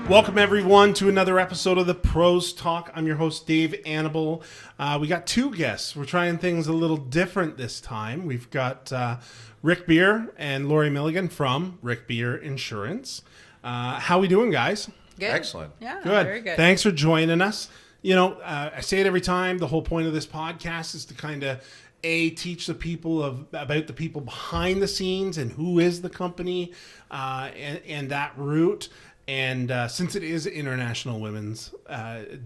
Welcome, everyone, to another episode of the Pros Talk. I'm your host, Dave Annable. We got two guests. We're trying things a little different this time. We've got Rick Beer and Laurie Milligan from Rick Beer Insurance. How we doing, guys? Good. Excellent. Yeah, Good. very good. Thanks for joining us. You know, I say it every time. The whole point of this podcast is to kind of teach the people about the people behind the scenes and who is the company and that route. And since it is International Women's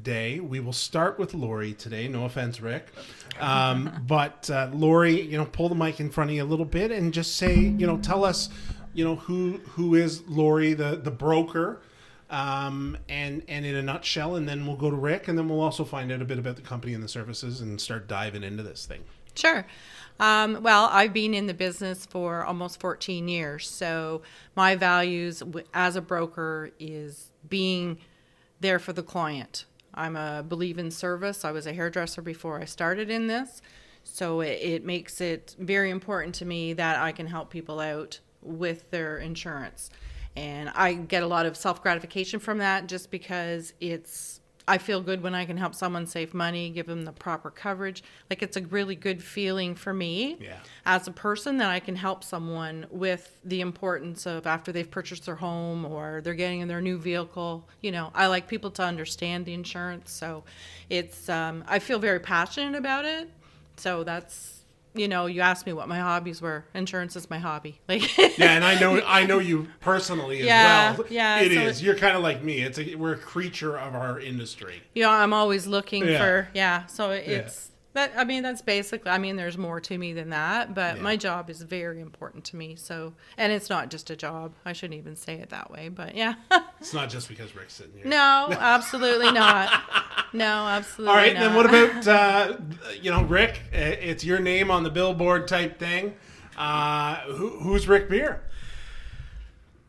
Day, we will start with Laurie today. No offense, Rick. But Laurie, pull the mic in front of you a little bit and just say, tell us, who is Laurie, the broker, and in a nutshell, and then we'll go to Rick, and then we'll also find out a bit about the company and the services and start diving into this thing. Sure. Well, I've been in the business for almost 14 years. So my values as a broker is being there for the client. Believe in service. I was a hairdresser before I started in this. So it makes it very important to me that I can help people out with their insurance. And I get a lot of self-gratification from that just because I feel good when I can help someone save money, give them the proper coverage. Like, it's a really good feeling for me as a person that I can help someone with the importance of after they've purchased their home or they're getting in their new vehicle. I like people to understand the insurance. So it's, I feel very passionate about it. So that's, you asked me what my hobbies were. Insurance is my hobby. Yeah, and I know you personally as well. Yeah, it is. You're kind of like me. We're a creature of our industry. I'm always looking for. So it's that. I mean, that's basically. There's more to me than that, but my job is very important to me. So, and it's not just a job. I shouldn't even say it that way, but yeah. It's not just because Rick's sitting here. No, absolutely not. No, absolutely not. All right, not. then what about, Rick? It's your name on the billboard type thing. Who's Rick Beer?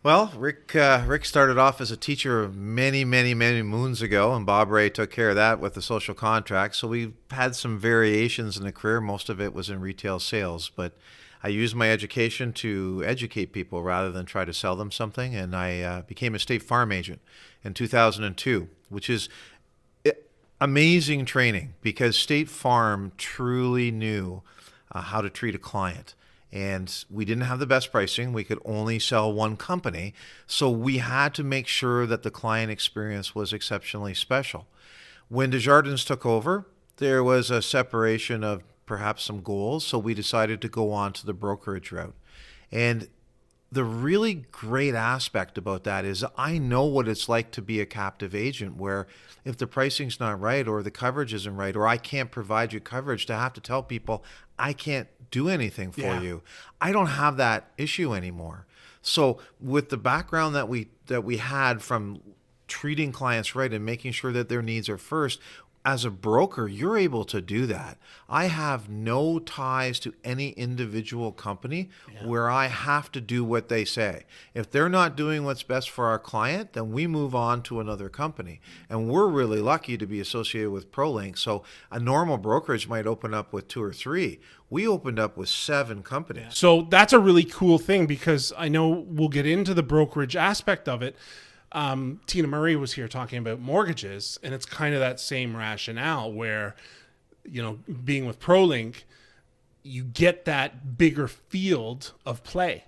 Well, Rick started off as a teacher many, many, many moons ago, and Bob Ray took care of that with the social contract. So we've had some variations in the career. Most of it was in retail sales, but I used my education to educate people rather than try to sell them something, and I became a State Farm agent in 2002, which is amazing training because State Farm truly knew how to treat a client. And we didn't have the best pricing. We could only sell one company. So we had to make sure that the client experience was exceptionally special. When Desjardins took over, there was a separation of perhaps some goals. So we decided to go on to the brokerage route. And the really great aspect about that is I know what it's like to be a captive agent where if the pricing's not right or the coverage isn't right or I can't provide you coverage, to have to tell people I can't do anything for you. I don't have that issue anymore. So with the background that we had from treating clients right and making sure that their needs are first, as a broker, you're able to do that. I have no ties to any individual company where I have to do what they say. If they're not doing what's best for our client, then we move on to another company. And we're really lucky to be associated with ProLink. So a normal brokerage might open up with 2 or 3. We opened up with 7 companies. So that's a really cool thing because I know we'll get into the brokerage aspect of it. Tina Murray was here talking about mortgages, and it's kind of that same rationale where, being with ProLink, you get that bigger field of play.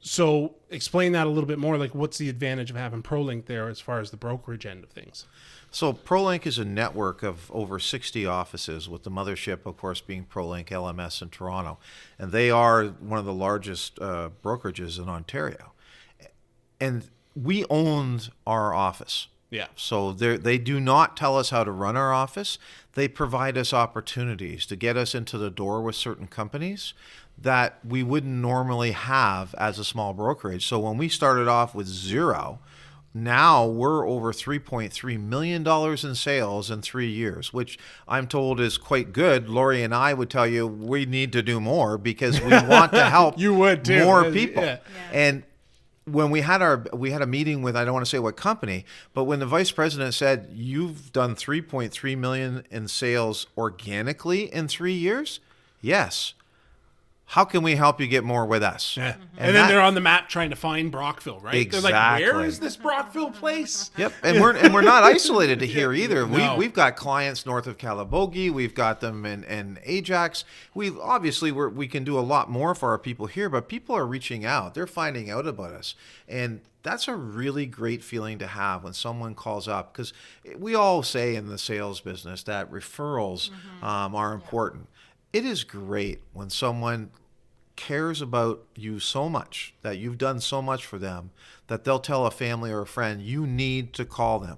So explain that a little bit more. Like, what's the advantage of having ProLink there as far as the brokerage end of things? So ProLink is a network of over 60 offices, with the mothership, of course, being ProLink LMS in Toronto. And they are one of the largest brokerages in Ontario. And we owned our office. Yeah. So they do not tell us how to run our office. They provide us opportunities to get us into the door with certain companies that we wouldn't normally have as a small brokerage. So when we started off with 0, now we're over $3.3 million in sales in 3 years, which I'm told is quite good. Laurie and I would tell you we need to do more because we want to help you would too. More people. Yeah. And when we had a meeting with, I don't want to say what company, but when the vice president said, you've done 3.3 million in sales organically in 3 years. Yes. how can we help you get more with us? Yeah. Mm-hmm. And then they're on the map trying to find Brockville, right? Exactly. They're like, where is this Brockville place? Yep, and we're not isolated to here either. No. We've got clients north of Calabogie. We've got them in Ajax. We can do a lot more for our people here, but people are reaching out. They're finding out about us, and that's a really great feeling to have when someone calls up, because we all say in the sales business that referrals are important. It is great when someone cares about you so much, that you've done so much for them, that they'll tell a family or a friend, you need to call them.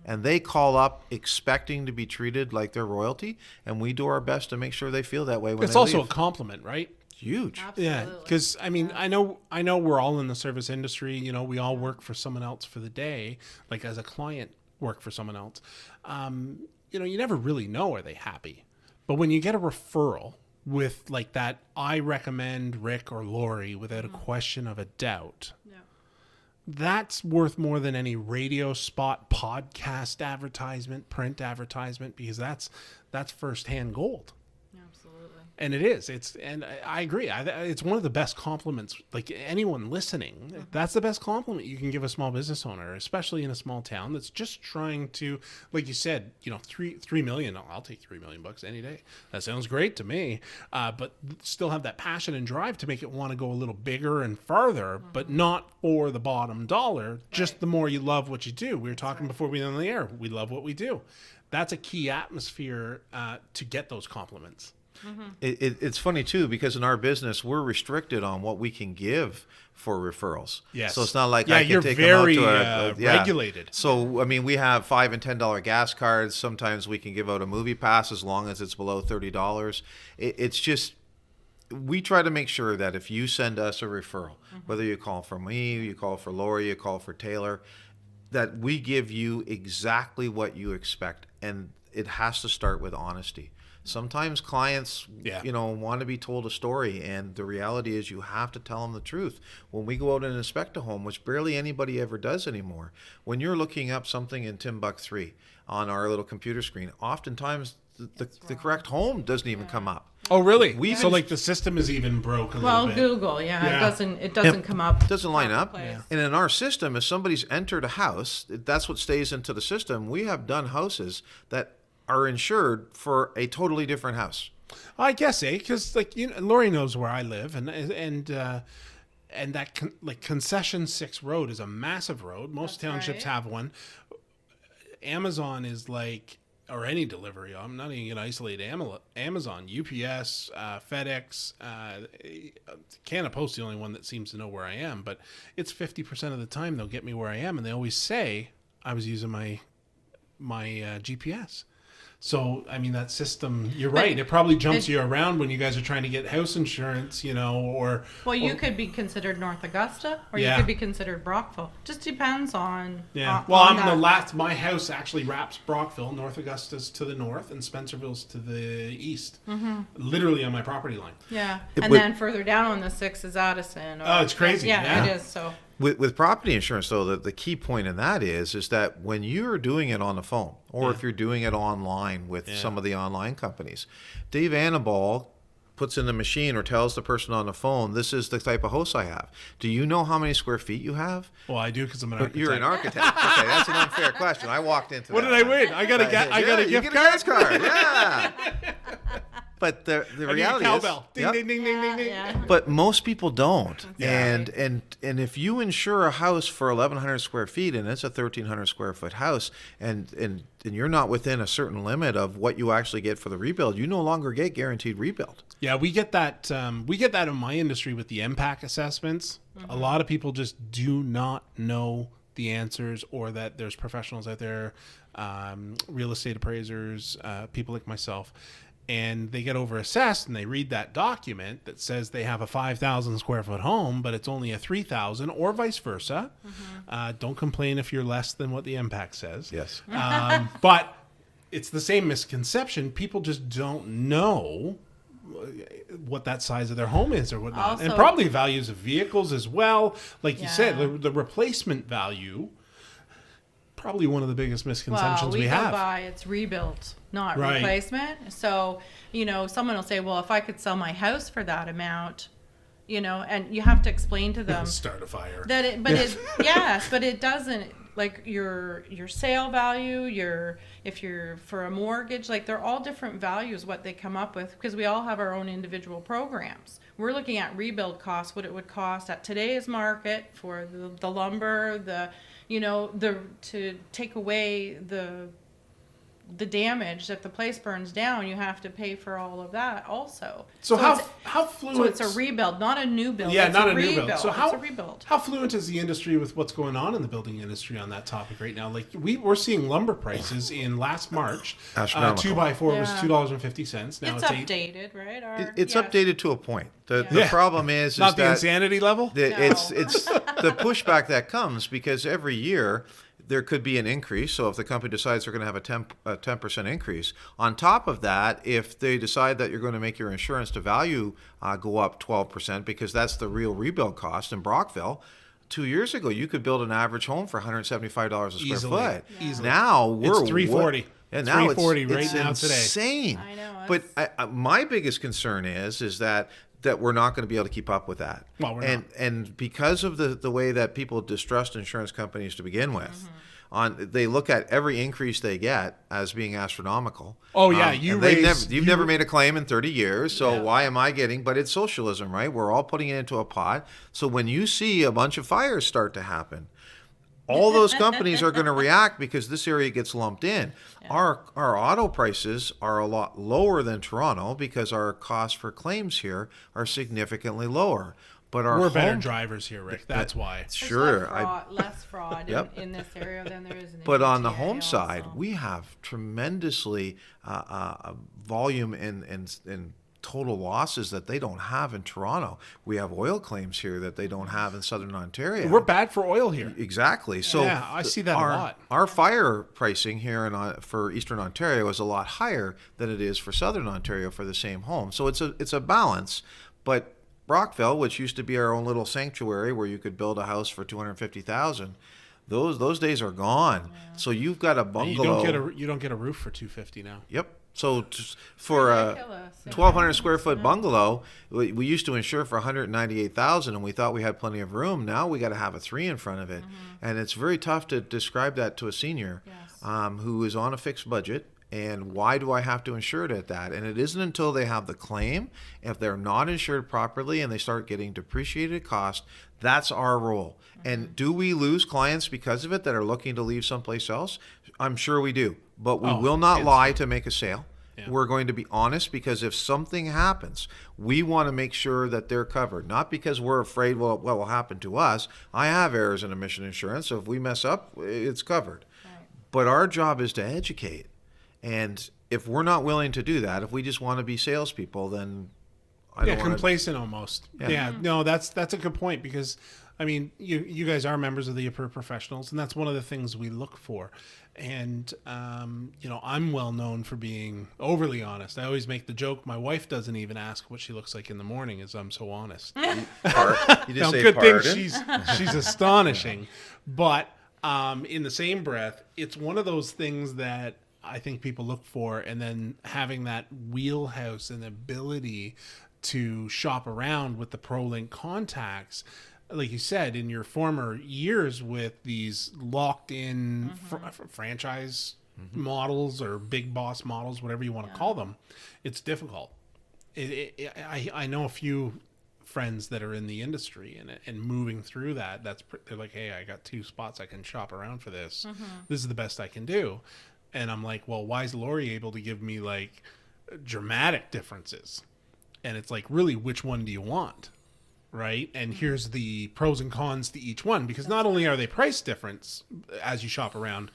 And they call up expecting to be treated like they're royalty, and we do our best to make sure they feel that way when It's they also leave. a compliment, right? Huge. Absolutely. Yeah, because I mean, I know we're all in the service industry. You know, we all work for someone else for the day, like as a client, work for someone else. You know, you never really know, are they happy? But when you get a referral with like that, I recommend Rick or Laurie without a question of a doubt. Yeah. That's worth more than any radio spot, podcast advertisement, print advertisement, because that's firsthand gold. Absolutely. And it is. And I agree. It's one of the best compliments. Like anyone listening, that's the best compliment you can give a small business owner, especially in a small town that's just trying to, like you said, you know, $3 million. I'll take $3 million any day. That sounds great to me. But still have that passion and drive to make it want to go a little bigger and farther, but not for the bottom dollar. Just the more you love what you do. We were talking before we went on the air. We love what we do. That's a key atmosphere to get those compliments. It's funny too, because in our business we're restricted on what we can give for referrals. Yes. So it's not like Yeah, I can you're take very, them out to regulated. So I mean, we have $5 and $10 gas cards. Sometimes we can give out a movie pass as long as it's below $30. It's just, we try to make sure that if you send us a referral, whether you call for me, you call for Laurie, you call for Taylor, that we give you exactly what you expect, and it has to start with honesty. Sometimes clients, you know, want to be told a story, and the reality is you have to tell them the truth. When we go out and inspect a home, which barely anybody ever does anymore, when you're looking up something in Timbuk 3 on our little computer screen, oftentimes the correct home doesn't even come up. Oh, really? So like the system is even broke a Well, little bit. Google, it doesn't come up. It doesn't line up. Place. And in our system, if somebody's entered a house, that's what stays into the system. We have done houses that are insured for a totally different house. I guess, because like, you know, Laurie knows where I live, and that Concession 6 Road is a massive road. Most townships have one. Amazon is like, or any delivery. I'm not even going to isolate Amazon, UPS, FedEx, Canada Post, the only one that seems to know where I am. But it's 50% of the time they'll get me where I am, and they always say I was using my GPS. So, I mean, that system, you're right. It probably jumps you around when you guys are trying to get house insurance, you know, or... Well, you could be considered North Augusta, or you could be considered Brockville. Just depends on... Yeah. Well, I'm the last... My house actually wraps Brockville. North Augusta's to the north, and Spencerville's to the east. Literally on my property line. Yeah. And then further down on the 6 is Addison. Oh, it's crazy. Yeah, it is, so... With property insurance, though, the key point in that is that when you're doing it on the phone, or if you're doing it online with some of the online companies, Dave Annable puts in the machine or tells the person on the phone, this is the type of house I have. Do you know how many square feet you have? Well, I do, because I'm an architect. You're an architect. Okay, that's an unfair question. I walked into What that. did I win? I got a gift card? Yeah. But the reality is, cowbell. Ding, ding, ding, ding, ding, ding. Yeah. but most people don't. Yeah. And if you insure a house for 1,100 square feet and it's a 1,300 square foot house, and you're not within a certain limit of what you actually get for the rebuild, you no longer get guaranteed rebuild. Yeah, we get that. We get that in my industry with the MPAC assessments. A lot of people just do not know the answers, or that there's professionals out there, real estate appraisers, people like myself, and they get overassessed, and they read that document that says they have a 5,000 square foot home, but it's only a 3,000, or vice versa. Don't complain if you're less than what the MPAC says. Yes. But it's the same misconception. People just don't know what that size of their home is or whatnot. Also, and probably values of vehicles as well. Like you said, the replacement value probably one of the biggest misconceptions we go have. by it's rebuilt, not Right. replacement. So, someone will say, well, if I could sell my house for that amount, and you have to explain to them Start a fire. that but it doesn't, like your sale value, if you're for a mortgage, like they're all different values what they come up with, because we all have our own individual programs. We're looking at rebuild costs, what it would cost at today's market for the lumber, to take away the damage that the place burns down. You have to pay for all of that also. So how fluent? So it's a rebuild, not a new build. Yeah, it's not a a new build. rebuild. So It's a rebuild. how fluent is the industry with what's going on in the building industry on that topic right now? Like we're seeing lumber prices in last March. 2x4 was $2.50. Now It's updated, right? It's updated to a point. The problem is not the that insanity level. it's the pushback that comes because every year there could be an increase. So if the company decides they're going to have a 10% increase, on top of that, if they decide that you're going to make your insurance to value go up 12%, because that's the real rebuild cost in Brockville. 2 years ago, you could build an average home for $175 a square foot. Easily. Now It's $340. And now it's $340 right it's now today. Insane. I know. But my biggest concern is that we're not going to be able to keep up with that. Well, we're not. And because of the way that people distrust insurance companies to begin with, they look at every increase they get as being astronomical. Oh yeah, you've never made a claim in 30 years, so why am I getting? But it's socialism, right? We're all putting it into a pot. So when you see a bunch of fires start to happen, all those companies are going to react because this area gets lumped in. Yeah. Our auto prices are a lot lower than Toronto because our costs for claims here are significantly lower. But we're better drivers here, Rick. That's why. Sure. Less fraud in this area than there is in But on the GTA home side, also. we have tremendously volume in total losses that they don't have in Toronto. We have oil claims here that they don't have in Southern Ontario. We're bad for oil here. Exactly. So yeah, I see that a lot. Our fire pricing here for Eastern Ontario is a lot higher than it is for Southern Ontario for the same home. So it's a balance. But Brockville, which used to be our own little sanctuary where you could build a house for $250,000, those days are gone. Yeah. So you've got a bungalow. You don't get a roof for $250 now. Yep. So for a 1,200 square foot bungalow, we used to insure for $198,000, and we thought we had plenty of room. Now we got to have a 3 in front of it, and it's very tough to describe that to a senior who is on a fixed budget. And why do I have to insure it at that? And it isn't until they have the claim, if they're not insured properly and they start getting depreciated cost, that's our role. And do we lose clients because of it that are looking to leave someplace else? I'm sure we do. But we will not lie to make a sale. Yeah. We're going to be honest, because if something happens, we want to make sure that they're covered. Not because we're afraid what will happen to us. I have errors in emission insurance, so if we mess up, it's covered. Right. But our job is to educate. And if we're not willing to do that, if we just want to be salespeople, then I don't want to... complacent almost. Yeah. No, that's a good point, because, I mean, you guys are members of the Approved Professionals, and that's one of the things we look for. And, I'm well known for being overly honest. I always make the joke, my wife doesn't even ask what she looks like in the morning, as I'm so honest. You just say good pardon. thing she's astonishing. But in the same breath, it's one of those things that I think people look for, and then having that wheelhouse and ability to shop around with the ProLink contacts, like you said, in your former years with these locked-in franchise models or big boss models, whatever you want to call them, it's difficult. I know a few friends that are in the industry and moving through that. They're like, hey, I got 2 spots I can shop around for this. This is the best I can do. And I'm like, well, why is Laurie able to give me like dramatic differences? And it's like, really, which one do you want? Right? And here's the pros and cons to each one, because not only are they price difference as you shop around.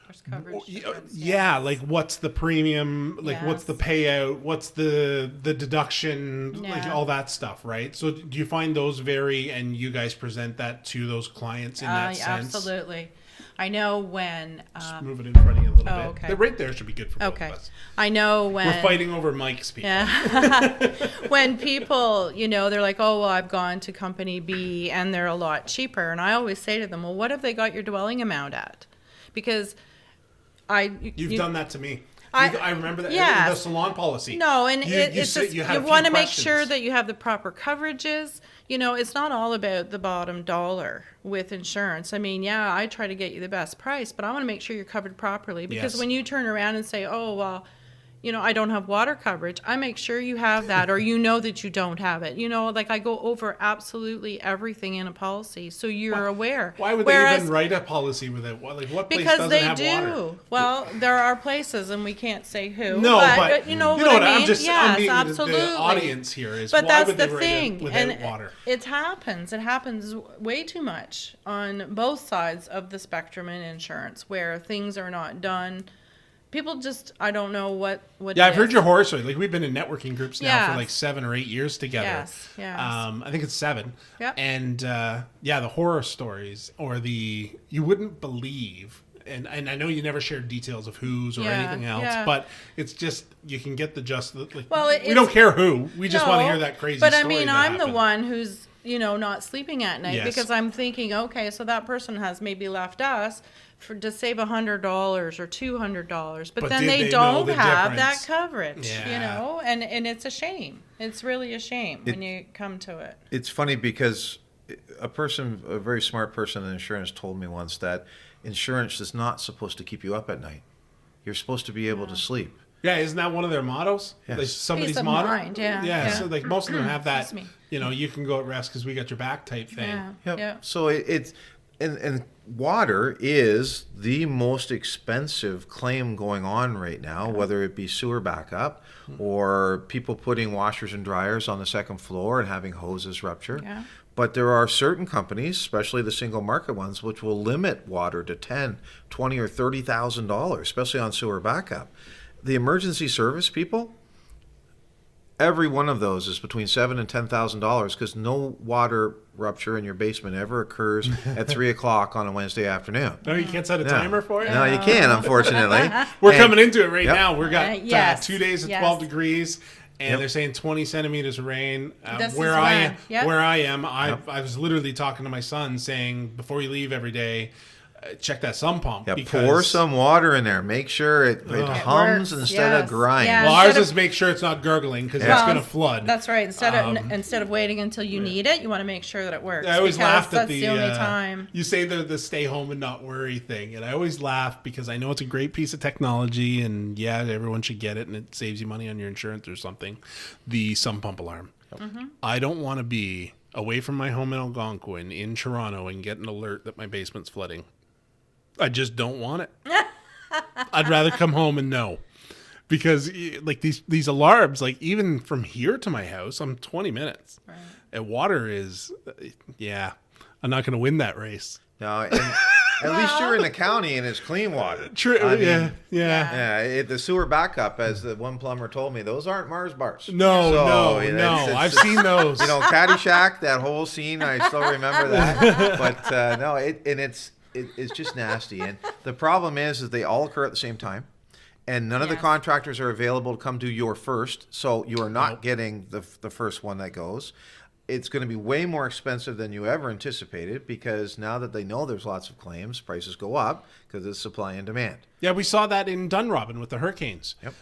There's coverage difference. Yeah, like what's the premium? Like what's the payout? What's the deduction? Like all that stuff, right? So do you find those vary, and you guys present that to those clients in that sense? Absolutely. I know when... Just move it in front of you a little bit. Okay. Right there should be good for both of us. I know when... We're fighting over mics, people. Yeah. When people, they're like, oh, well, I've gone to company B and they're a lot cheaper. And I always say to them, well, what have they got your dwelling amount at? because You've done that to me. I remember that. Yes. The salon policy. No, and it's just, you had a few want to make questions. sure that you have the proper coverages. You know, it's not all about the bottom dollar with insurance. I mean, yeah, I try to get you the best price, but I want to make sure you're covered properly, because Yes. when you turn around and say, oh, well, you know, I don't have water coverage, I make sure you have that, or you know that you don't have it. You know, like I go over absolutely everything in a policy, so you're aware. Why would they even write a policy with it? Like, what place Because doesn't they have do. water? Well, there are places, and we can't say who. No, but you know what I mean. I'm just. Yes, I mean, absolutely. the audience here is. But why that's would they the write thing, it without and water? it happens. It happens way too much on both sides of the spectrum in insurance, where things are not done. People just, I don't know what. Yeah, I've heard your horror story. Like, we've been in networking groups now for Yes. like 7 or 8 years together. Yes, yes. I think it's 7. Yep. And yeah, the horror stories, or you wouldn't believe. And I know you never shared details of whose or Yeah, anything else, yeah. but it's just, you can get the just, like, Well, we don't care who. We just want to hear that crazy but story. I mean, that I'm the happened. one who's, you know, not sleeping at night, Yes. because I'm thinking, okay, so that person has maybe left us to save $100 or $200, but then did they they know don't the have that difference? coverage, you Yeah. know, and it's a shame. It's really a shame when you come to it. It's funny because a very smart person in insurance told me once that insurance is not supposed to keep you up at night. You're supposed to be able to sleep. Yeah, isn't that one of their mottos? Yes. Like somebody's Peace of motto. mind, yeah, yeah. yeah. So like most of them have that. Excuse me. You know, you can go at rest because we got your back type thing. Yeah, Yep. yeah. So it's and water is the most expensive claim going on right now, whether it be sewer backup or people putting washers and dryers on the second floor and having hoses rupture. Yeah. But there are certain companies, especially the single market ones, which will limit water to $10,000, $20,000, or $30,000, especially on sewer backup. The emergency service people, every one of those is between $7,000 and $10,000, because no water rupture in your basement ever occurs at 3:00 on a Wednesday afternoon. No, you can't set a No. timer for it. No, you can't, unfortunately. We're And- coming into it right Yep. now. We've got yes, 2 days of yes. 12 degrees, and Yep. they're saying 20 centimeters of rain. This is Where I am, when- yep. I was literally talking to my son, saying before you leave every day, check that sump pump. Yeah, because, pour some water in there. Make sure it hums works, instead of yes. grinds. Yeah. Well, ours Instead is of- make sure it's not gurgling because Yeah. it's going to flood. That's right. Instead of waiting until you need it, you want to make sure that it works. I always because laughed at that's the only time. You say the stay home and not worry thing, and I always laugh because I know it's a great piece of technology, and yeah, everyone should get it, and it saves you money on your insurance or something. The sump pump alarm. Mm-hmm. I don't want to be away from my home in Algonquin in Toronto and get an alert that my basement's flooding. I just don't want it. I'd rather come home and know. Because like these alarms, like even from here to my house, I'm 20 minutes. Right. And water is, yeah, I'm not going to win that race. No, and at least you're in the county and it's clean water. True. I mean, yeah. Yeah, the sewer backup, as the one plumber told me, those aren't Mars bars. No, So, I've seen those. You know, Caddyshack, that whole scene, I still remember that. But no, it's just nasty. And the problem is that they all occur at the same time. And none of the Yes. contractors are available to come do your first. So you are not getting the first one that goes. It's going to be way more expensive than you ever anticipated, because now that they know there's lots of claims, prices go up because it's supply and demand. Yeah, we saw that in Dunrobin with the hurricanes. Yep.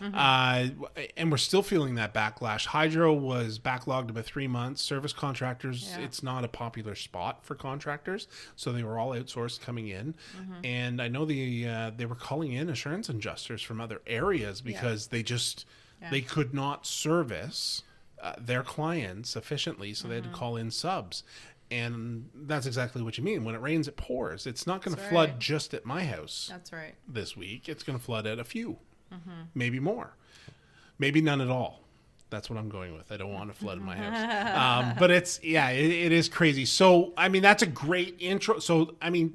And we're still feeling that backlash. Hydro was backlogged about 3 months. Service contractors, Yeah. it's not a popular spot for contractors, so they were all outsourced coming in. And I know they were calling in insurance adjusters from other areas because they could not service their clients efficiently, so they had to call in subs. And that's exactly what you mean. When it rains, it pours. It's not going to That's flood right. just at my house That's right. this week. It's going to flood at a few, maybe more, maybe none at all. That's what I'm going with. I don't want to flood in my house. But it is crazy. So, I mean, that's a great intro. So, I mean,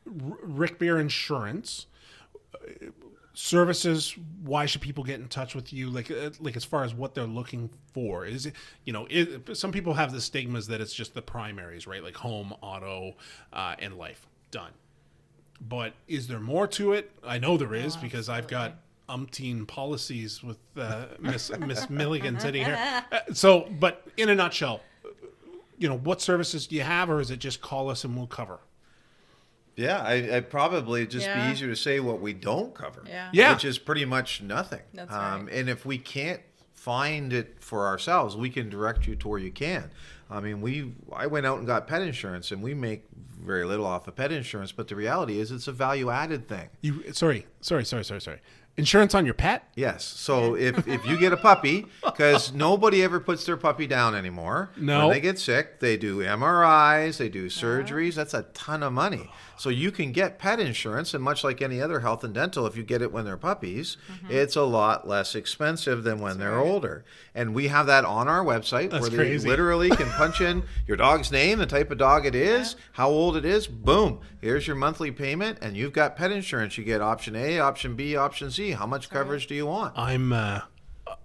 Rick Beer Insurance services. Why should people get in touch with you? Like as far as what they're looking for, is it, some people have the stigmas that it's just the primaries, right? Like home, auto, and life. Done. But is there more to it? I know there is, because I've got umpteen policies with Miss Milligan sitting here. But in a nutshell, what services do you have, or is it just call us and we'll cover? Yeah, I'd probably just Yeah. be easier to say what we don't cover, Yeah. which is pretty much nothing. That's right. And if we can't find it for ourselves, we can direct you to where you can. I mean, I went out and got pet insurance, and we make very little off of pet insurance, but the reality is it's a value-added thing. Sorry. Insurance on your pet? Yes. So if you get a puppy, because nobody ever puts their puppy down anymore. No. When they get sick, they do MRIs, they do surgeries. That's a ton of money. So you can get pet insurance, and much like any other health and dental, if you get it when they're puppies, it's a lot less expensive than when they're older. And we have that on our website where crazy. they literally can punch in your dog's name, the type of dog it is, how old it is, boom, here's your monthly payment, and you've got pet insurance. You get option A, option B, option C. How much coverage do you want?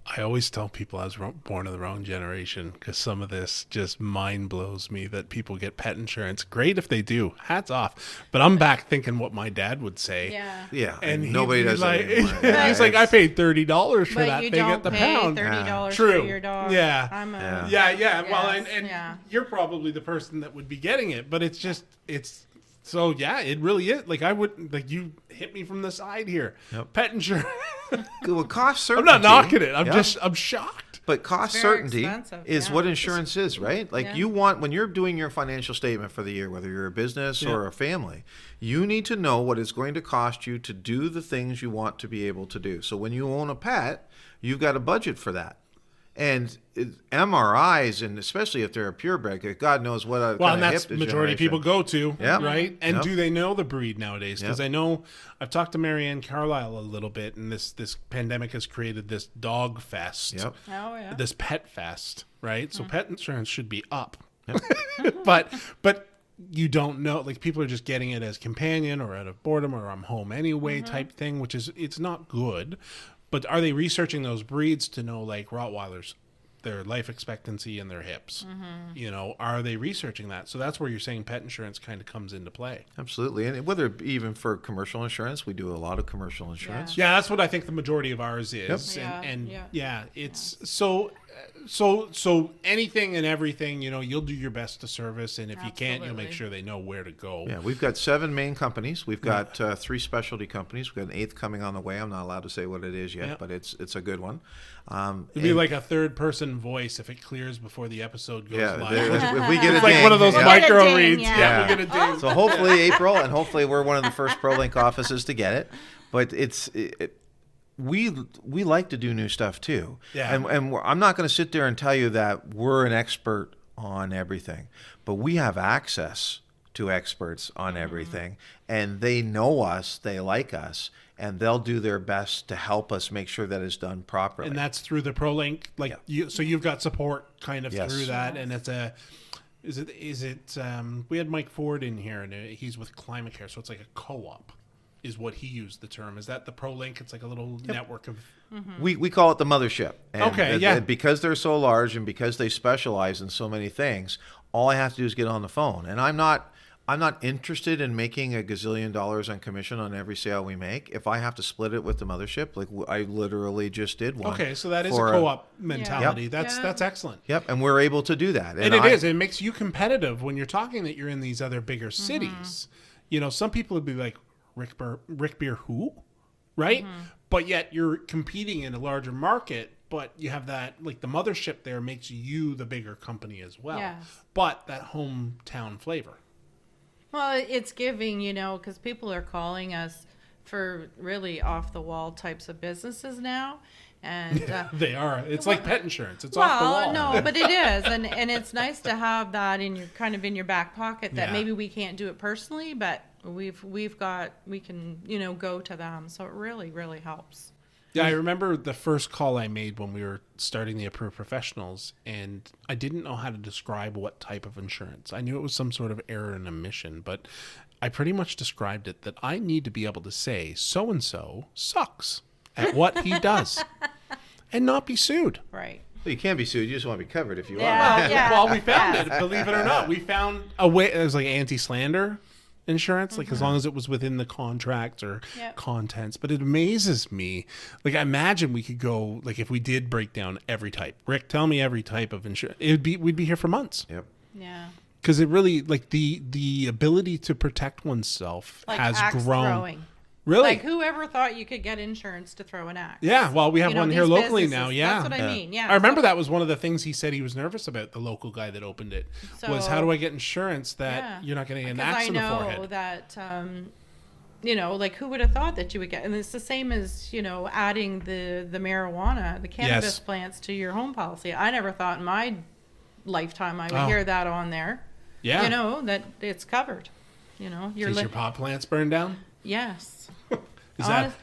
I always tell people I was born in the wrong generation because some of this just mind blows me that people get pet insurance. Great if they do. Hats off. But I'm back thinking what my dad would say. Yeah. Yeah, And nobody does that anymore. He's like, I paid $30 for But that you thing don't at the pay pound. $30 True. for your dog. Yeah. Yeah. Well, Yes, and yeah. you're probably the person that would be getting it, but it's so yeah, it really is. Like you hit me from the side here. Yep. Pet insurance. Well, cost I'm certainty. not knocking it. Yeah. I'm shocked. But cost It's very certainty expensive, is yeah. what insurance is, right? Like Yeah. you want, when you're doing your financial statement for the year, whether you're a business or a family, you need to know what it's going to cost you to do the things you want to be able to do. So when you own a pet, you've got a budget for that. And MRIs, and especially if they're a purebred, God knows what a Well, kind and of that's hip the majority of people degeneration. go to, Yep. right? And Yep. do they know the breed nowadays? Because Yep. I know I've talked to Marianne Carlisle a little bit, and this pandemic has created this dog fest, Yep. Oh, yeah. this pet fest, right? So pet insurance should be up, but you don't know. Like people are just getting it as companion or out of boredom or I'm home anyway type thing, which is it's not good. But are they researching those breeds to know, like Rottweilers, their life expectancy and their hips? You know, are they researching that? So that's where you're saying pet insurance kind of comes into play. Absolutely. And whether even for commercial insurance, we do a lot of commercial insurance. Yeah, that's what I think the majority of ours is. Yep. And Yeah. it's so anything and everything, you know, you'll do your best to service, and if you can't, you'll make Absolutely. sure they know where to go. Yeah, we've got 7 main companies. We've got 3 specialty companies. We've got an 8th coming on the way. I'm not allowed to say what it is yet, Yeah. but it's a good one. It'd be like a third person voice if it clears before the episode goes yeah, live. if we get It's a like ding, one of those yeah. micro ding, reads. yeah. Yeah, we'll get a ding. So hopefully April, and hopefully we're one of the first ProLink offices to get it. But we like to do new stuff too. Yeah. And I'm not going to sit there and tell you that we're an expert on everything, but we have access to experts on everything, and they know us, they like us, and they'll do their best to help us make sure that it's done properly. And that's through the ProLink, like so you've got support kind of Yes. through that, and it's we had Mike Ford in here, and he's with Climate Care, so it's like a co-op, is what he used the term. Is that the ProLink? It's like a little network of. We call it the mothership. And Okay, yeah. because they're so large and because they specialize in so many things, all I have to do is get on the phone. And I'm not interested in making $1 gazillion on commission on every sale we make. If I have to split it with the mothership, like I literally just did one. Okay, so that is a for co-op mentality. Yep. That's excellent. Yep, and we're able to do that. And it is. It makes you competitive when you're talking that you're in these other bigger cities. You know, some people would be like, Rick Beer who? Right? But yet you're competing in a larger market, but you have that, like the mothership there makes you the bigger company as well. Yes. But that hometown flavor. Well, it's giving, you know, because people are calling us for really off-the-wall types of businesses now. And They are. It's like pet insurance. It's off the wall. no, but it is, and it's nice to have that in your in your back pocket. That Yeah. maybe we can't do it personally, but we can go to them. So it really helps. Yeah, I remember the first call I made when we were starting the Approved Professionals, and I didn't know how to describe what type of insurance. I knew it was some sort of error and omission, but I pretty much described it that I need to be able to say so-and-so sucks at what he does and not be sued. Right. Well, you can't be sued. You just want to be covered if you Yeah. are. Yeah. Well, we found it, believe it or not. We found a way. It was like anti-slander insurance, like as long as it was within the contract or Yep. contents. But it amazes me. Like I imagine we could go, like if we did break down every type. Rick, tell me every type of insurance. We'd be here for months. Yep. Yeah. Because it really, like, the ability to protect oneself Like has axe grown. throwing. Really? Like, whoever thought you could get insurance to throw an axe? Yeah, well, we have You know, one here these locally businesses, now. Yeah, That's what I mean. Yeah. I remember that was one of the things he said he was nervous about. The local guy that opened it was, So- how do I get insurance that Yeah. you're not getting an Because axe I in the know forehead? that, you know, like who would have thought that you would get, and it's the same as, you know, adding the marijuana, the cannabis Yes. plants to your home policy. I never thought in my lifetime I would Oh. hear that on there. Yeah. You know, that it's covered. You know, Is your pot plants burned down? yes.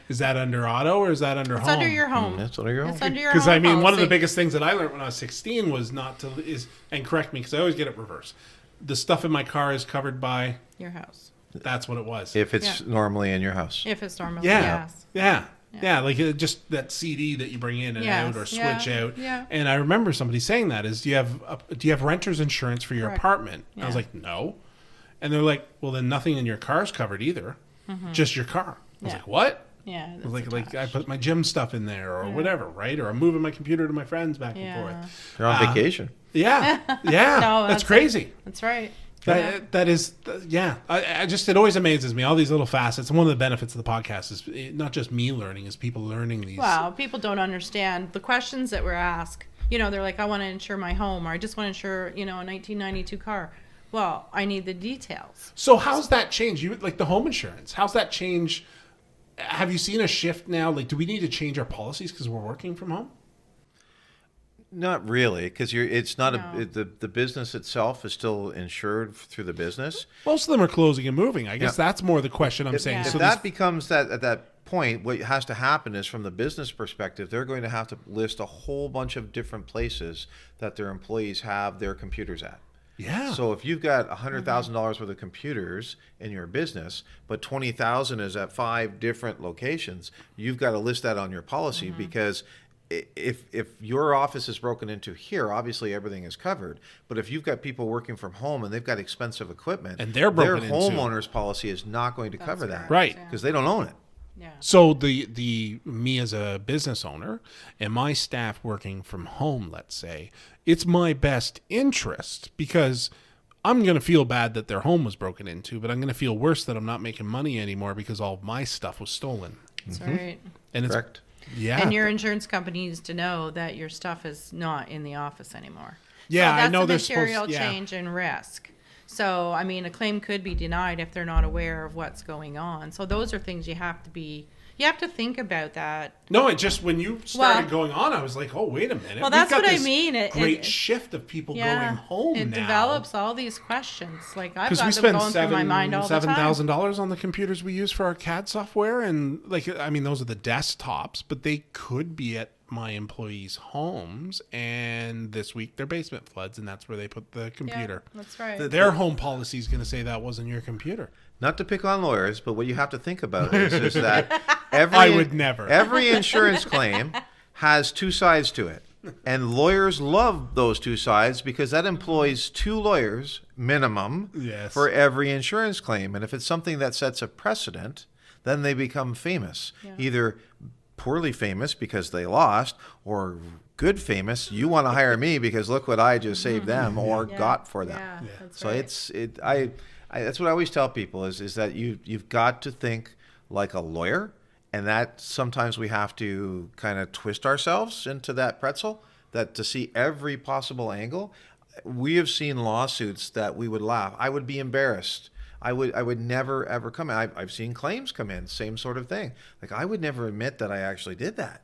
Is that under auto or is that under It's home? under your home. That's under your It's home. under your Because home I mean, one of the policy. biggest things that I learned when I was 16 was and correct me because I always get it reversed. The stuff in my car is covered by. Your house. That's what it was. If it's normally in your house. If it's normally, Yeah. yes. Yeah. Like just that CD that you bring in and Yes, out or yeah, switch out. yeah. And I remember somebody saying that is, do you have renter's insurance for your Correct. apartment? I was Yeah. like, no. And they're like, well, then nothing in your car is covered either. Just your car. I was Yeah. like, what? Yeah. I was that's like I attached. put my gym stuff in there or whatever, right? Or I'm moving my computer to my friends back and Yeah. forth. You're on vacation. Yeah. Yeah. No, that's that's crazy. That's right. That is, yeah. I just, it always amazes me, all these little facets. And one of the benefits of the podcast is not just me learning, is people learning these. Wow, people don't understand the questions that were asked. You know, they're like, I want to insure my home, or I just want to insure, you know, a 1992 car. Well, I need the details. So how's that changed? You like the home insurance? How's that change? Have you seen a shift now? Like, do we need to change our policies because we're working from home? Not really, because it's not No. the business itself is still insured through the business. Most of them are closing and moving. I guess Yeah. that's more the question I'm saying. Yeah. If So that becomes that at that point, what has to happen is from the business perspective, they're going to have to list a whole bunch of different places that their employees have their computers at. yeah. So if you've got $100,000 worth of computers in your business, but 20,000 is at 5 different locations, you've got to list that on your policy because if your office is broken into here, obviously everything is covered. But if you've got people working from home and they've got expensive equipment, And they're broken their into. homeowner's policy is not going to cover that, Right. Because they don't own it. Yeah. So the me as a business owner and my staff working from home, let's say, it's my best interest because I'm going to feel bad that their home was broken into, but I'm going to feel worse that I'm not making money anymore because all of my stuff was stolen. That's right. And it's Correct. yeah. And your insurance company needs to know that your stuff is not in the office anymore. Yeah, so I that's know a they're material supposed- yeah. change and risk. So, I mean, a claim could be denied if they're not aware of what's going on. So those are things you have to think about that. No, it just when you started Well- going on, I was like, oh, wait a minute. Well, We've that's got what I this mean. Great shift of people going home it now. develops all these questions. Like I've Because got we them spend going through my mind all the time. $7,000 on the computers we use for our CAD software, and like I mean, those are the desktops, but they could be at my employees' homes. And this week their basement floods, and that's where they put the computer. Yeah, that's right. Their home policy is going to say that wasn't your computer. Not to pick on lawyers, but what you have to think about is that I would never. Every insurance claim has 2 sides to it. And lawyers love those 2 sides because that employs 2 lawyers minimum Yes. for every insurance claim. And if it's something that sets a precedent, then they become famous. Yeah. Either poorly famous because they lost, or good famous, you want to hire me because look what I just saved them or Yeah. got for them. Yeah, that's So right. that's what I always tell people is that you've got to think like a lawyer, and that sometimes we have to kind of twist ourselves into that pretzel, that to see every possible angle. We have seen lawsuits that we would laugh. I would be embarrassed. I would never ever come in. I've seen claims come in, same sort of thing. Like I would never admit that I actually did that.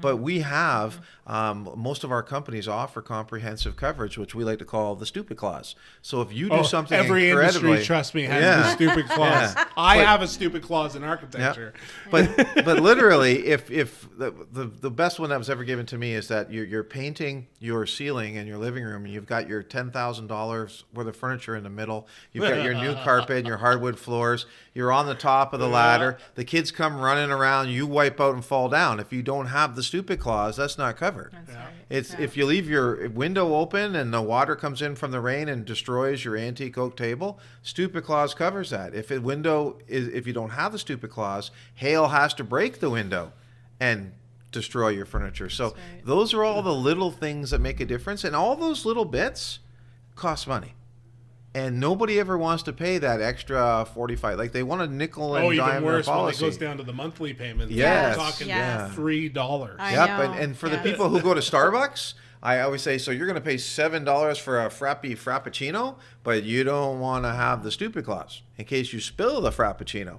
But we have, most of our companies offer comprehensive coverage, which we like to call the stupid clause. So if you do something every incredibly, industry, trust me, has Yeah. the stupid clause. Yeah. I have a stupid clause in architecture. but literally, if the best one that was ever given to me is that you're painting your ceiling in your living room and you've got your $10,000 worth of furniture in the middle, you've got your new carpet and your hardwood floors, you're on the top of the ladder, the kids come running around, you wipe out and fall down. If you don't have the stupid clause, that's not covered. That's right. It's Yeah. if you leave your window open and the water comes in from the rain and destroys your antique oak table, stupid clause covers that. If you don't have the stupid clause, hail has to break the window and destroy your furniture. So That's right. those are all the little things that make a difference, and all those little bits cost money. And nobody ever wants to pay that extra 45. Like they want a nickel and dime even worse their when it policy. goes down to the monthly payments. Yes. We're talking Yes. $3. I Yep, know. and for the Yes. people who go to Starbucks, I always say, so you're going to pay $7 for a frappuccino, but you don't want to have the stupid clause in case you spill the frappuccino.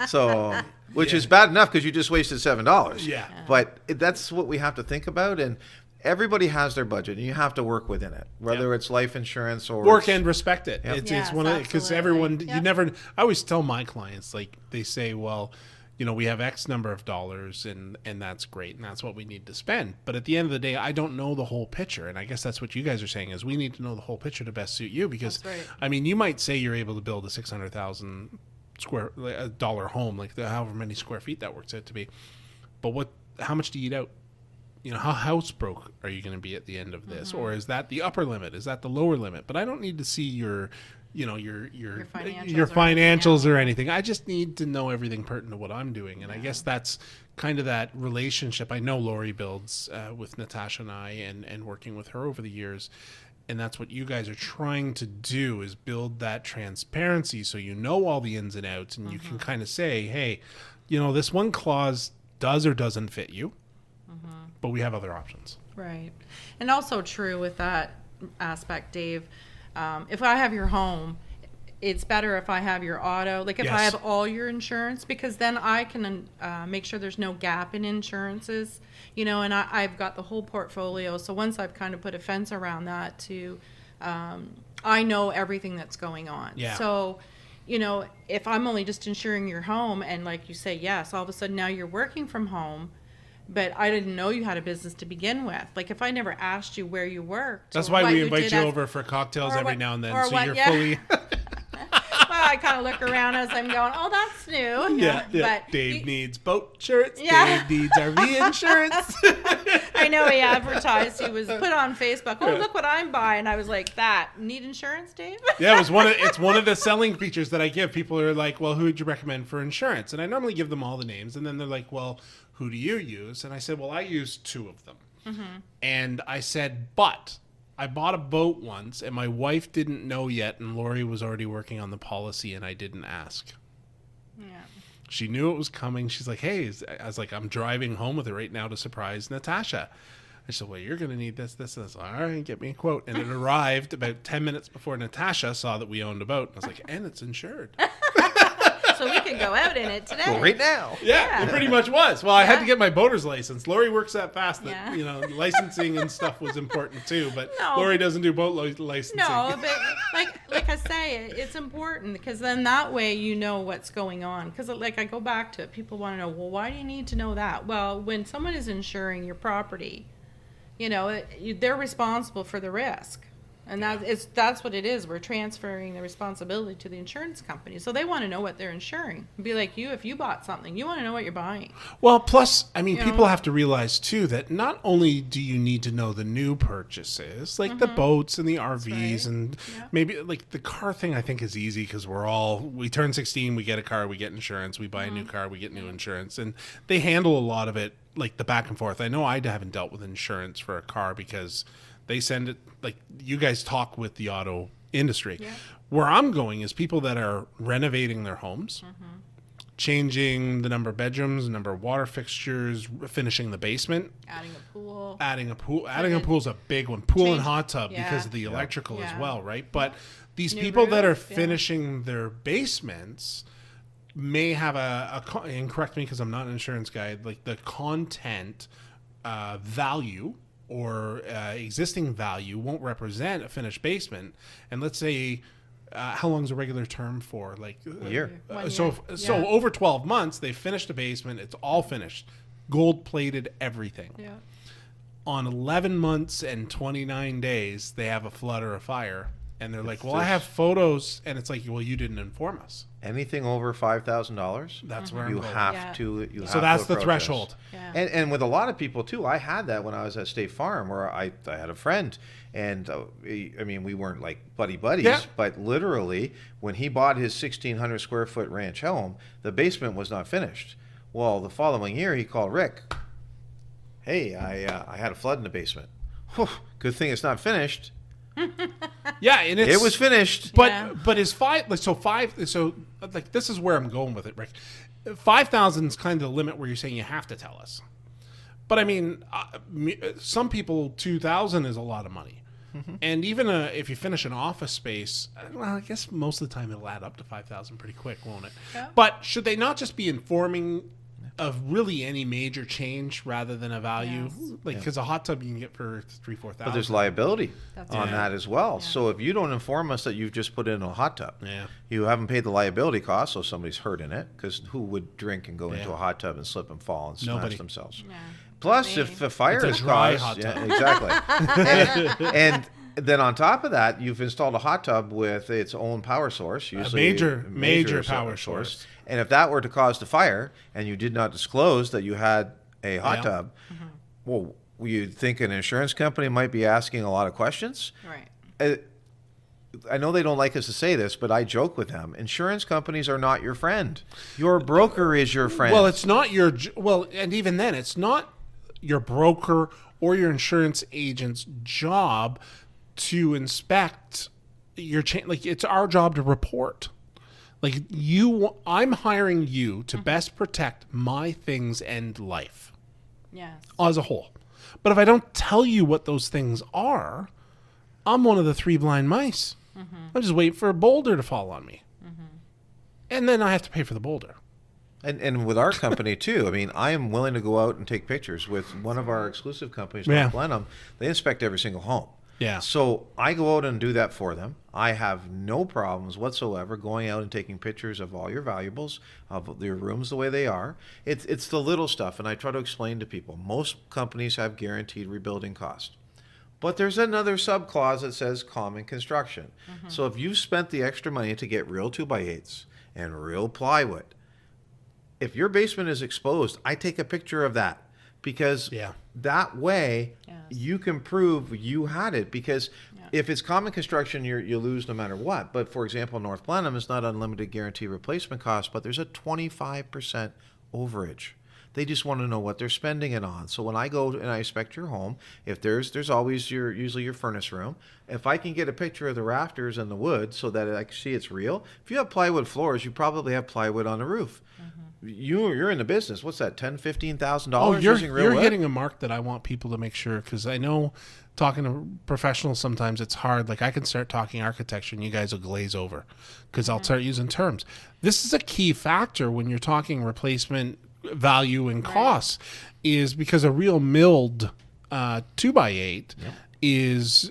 So, which is bad enough because you just wasted $7. Yeah. But that's what we have to think about, and everybody has their budget, and you have to work within it, whether it's life insurance or Work and respect it. Yep. It's Yes, one of because absolutely. everyone you Yep. never. I always tell my clients, like, they say, well, you know, we have X number of dollars and that's great and that's what we need to spend. But at the end of the day, I don't know the whole picture. And I guess that's what you guys are saying is we need to know the whole picture to best suit you, because That's right. I mean, you might say you're able to build a $600,000 dollar home, like however many square feet that works out to be. But how much do you eat out? You know, how house broke are you going to be at the end of this? Mm-hmm. Or is that the upper limit? Is that the lower limit? But I don't need to see your financials or anything. I just need to know everything pertinent to what I'm doing. And I guess that's kind of that relationship I know Laurie builds with Natasha and I and working with her over the years. And that's what you guys are trying to do, is build that transparency so you know all the ins and outs, and you can kind of say, hey, you know, this one clause does or doesn't fit you, but we have other options. Right. And also true with that aspect, Dave, if I have your home, it's better if I have your auto, like if I Yes. have all your insurance, because then I can make sure there's no gap in insurances, you know, and I've got the whole portfolio. So once I've kind of put a fence around that to, I know everything that's going on. Yeah. So, you know, if I'm only just insuring your home and like you say, yes, all of a sudden now you're working from home, but I didn't know you had a business to begin with. Like if I never asked you where you worked. That's or why what we invite did you as- over for cocktails or every what- now and then, or so what- you're yeah. fully... Well, I kind of look around as I'm going, oh, that's new. Yeah. But Dave needs boat shirts. Yeah. Dave needs RV insurance. I know he advertised. He was put on Facebook. Oh, look what I'm buying. I was like, that need insurance, Dave? Yeah, it's one of the selling features that I give. People are like, well, who would you recommend for insurance? And I normally give them all the names, and then they're like, well, who do you use? And I said, well, I use 2 of them. And I said, but I bought a boat once, and my wife didn't know yet, and Laurie was already working on the policy, and I didn't ask. Yeah. She knew it was coming. She's like, hey, I was like, I'm driving home with it right now to surprise Natasha. I said, well, you're going to need this, this, and this. All right, get me a quote. And it arrived about 10 minutes before Natasha saw that we owned a boat. And I was like, and it's insured. So we can go out in it today. Well, right now. Yeah, it pretty much was. Well, I had to get my boater's license. Laurie works that fast that, Yeah. you know, licensing and stuff was important too. But No. Laurie doesn't do boat licensing. No, but like I say, it's important because then that way you know what's going on. Because like I go back to it, people want to know, well, why do you need to know that? Well, when someone is insuring your property, you know, they're responsible for the risk. And that's what it is. We're transferring the responsibility to the insurance company. So they want to know what they're insuring. It'd be like you, if you bought something, you want to know what you're buying. Well, plus, I mean, You people know? have to realize too that not only do you need to know the new purchases, like the boats and the RVs, right. and Yeah. maybe like the car thing, I think is easy because we turn 16, we get a car, we get insurance, we buy a new car, we get new insurance, and they handle a lot of it, like the back and forth. I know I haven't dealt with insurance for a car because they send it, like you guys talk with the auto industry. Yeah. Where I'm going is people that are renovating their homes, changing the number of bedrooms, the number of water fixtures, finishing the basement, Adding a pool. adding a pool. Adding a pool's a big one. Pool and Change- hot tub yeah. because of the electrical as Yeah. well, right? But these New people that are roof, yeah. finishing their basements may have and correct me because I'm not an insurance guy, like the content value or existing value won't represent a finished basement. And let's say, how long is a regular term for? Like A year. 1 So year. so Yeah. over 12 months, they finished the basement. It's all finished, gold plated, everything. Yeah. On 11 months and 29 days, they have a flood or a fire, and they're like, "Well, I have photos," and it's like, "Well, you didn't inform us." Anything over $5,000, That's where I'm you going. have Yeah. to. You So have that's to the approach us. threshold. Yeah. And with a lot of people too, I had that when I was at State Farm, where I had a friend, and I mean, we weren't like buddies, Yeah. but literally when he bought his 1,600 square foot ranch home, the basement was not finished. Well, the following year he called Rick. Hey, I had a flood in the basement. Whew, good thing it's not finished. Yeah, and It was finished. But Yeah. but is like this is where I'm going with it, Rick. 5,000 is kind of the limit where you're saying you have to tell us. But I mean, some people 2,000 is a lot of money. And even if you finish an office space, well, I guess most of the time it'll add up to 5,000 pretty quick, won't it? Yeah. But should they not just be informing of really any major change rather than a value? Yes. Like, because a hot tub you can get for 3,000-4,000. But there's liability That's on right. that as well. So if you don't inform us that you've just put in a hot tub, Yeah. you haven't paid the liability cost, so somebody's hurt in it. Because who would drink and go into Yeah. a hot tub and slip and fall and smash Nobody. themselves? Yeah. Plus, Me. if the fire It's a is dry caused, hot tub. exactly. and then on top of that, you've installed a hot tub with its own power source, usually major power source. And if that were to cause the fire, and you did not disclose that you had a hot Yeah. tub, well, you'd think an insurance company might be asking a lot of questions. Right. I know they don't like us to say this, but I joke with them. Insurance companies are not your friend. Your broker is your friend. Well, it's not your and even then, it's not your broker or your insurance agent's job to inspect your like it's our job to report. Like I'm hiring you to best protect my things and life Yes. as a whole. But if I don't tell you what those things are, I'm one of the three blind mice. I'm just waiting for a boulder to fall on me. And then I have to pay for the boulder. And with our company too, I mean, I am willing to go out and take pictures with one of our exclusive companies, Yeah. North Blenheim. They inspect every single home. Yeah. So I go out and do that for them. I have no problems whatsoever going out and taking pictures of all your valuables, of your rooms the way they are. It's the little stuff, and I try to explain to people. Most companies have guaranteed rebuilding cost. But there's another subclause that says common construction. So if you've spent the extra money to get real 2x8s and real plywood, if your basement is exposed, I take a picture of that because that way Yes. you can prove you had it. Because if it's common construction, you lose no matter what. But for example, North Blenheim is not unlimited guarantee replacement cost, but there's a 25% overage. They just want to know what they're spending it on. So when I go and I inspect your home, if there's always usually your furnace room. If I can get a picture of the rafters and the wood so that I can see it's real. If you have plywood floors, you probably have plywood on the roof. You're in the business. What's that? $10,000-$15 using real you're wood? hitting a mark that I want people to make sure, because I know talking to professionals sometimes it's hard. Like I can start talking architecture and you guys will glaze over because I'll start using terms. This is a key factor when you're talking replacement value and costs, is because a real milled 2x8 is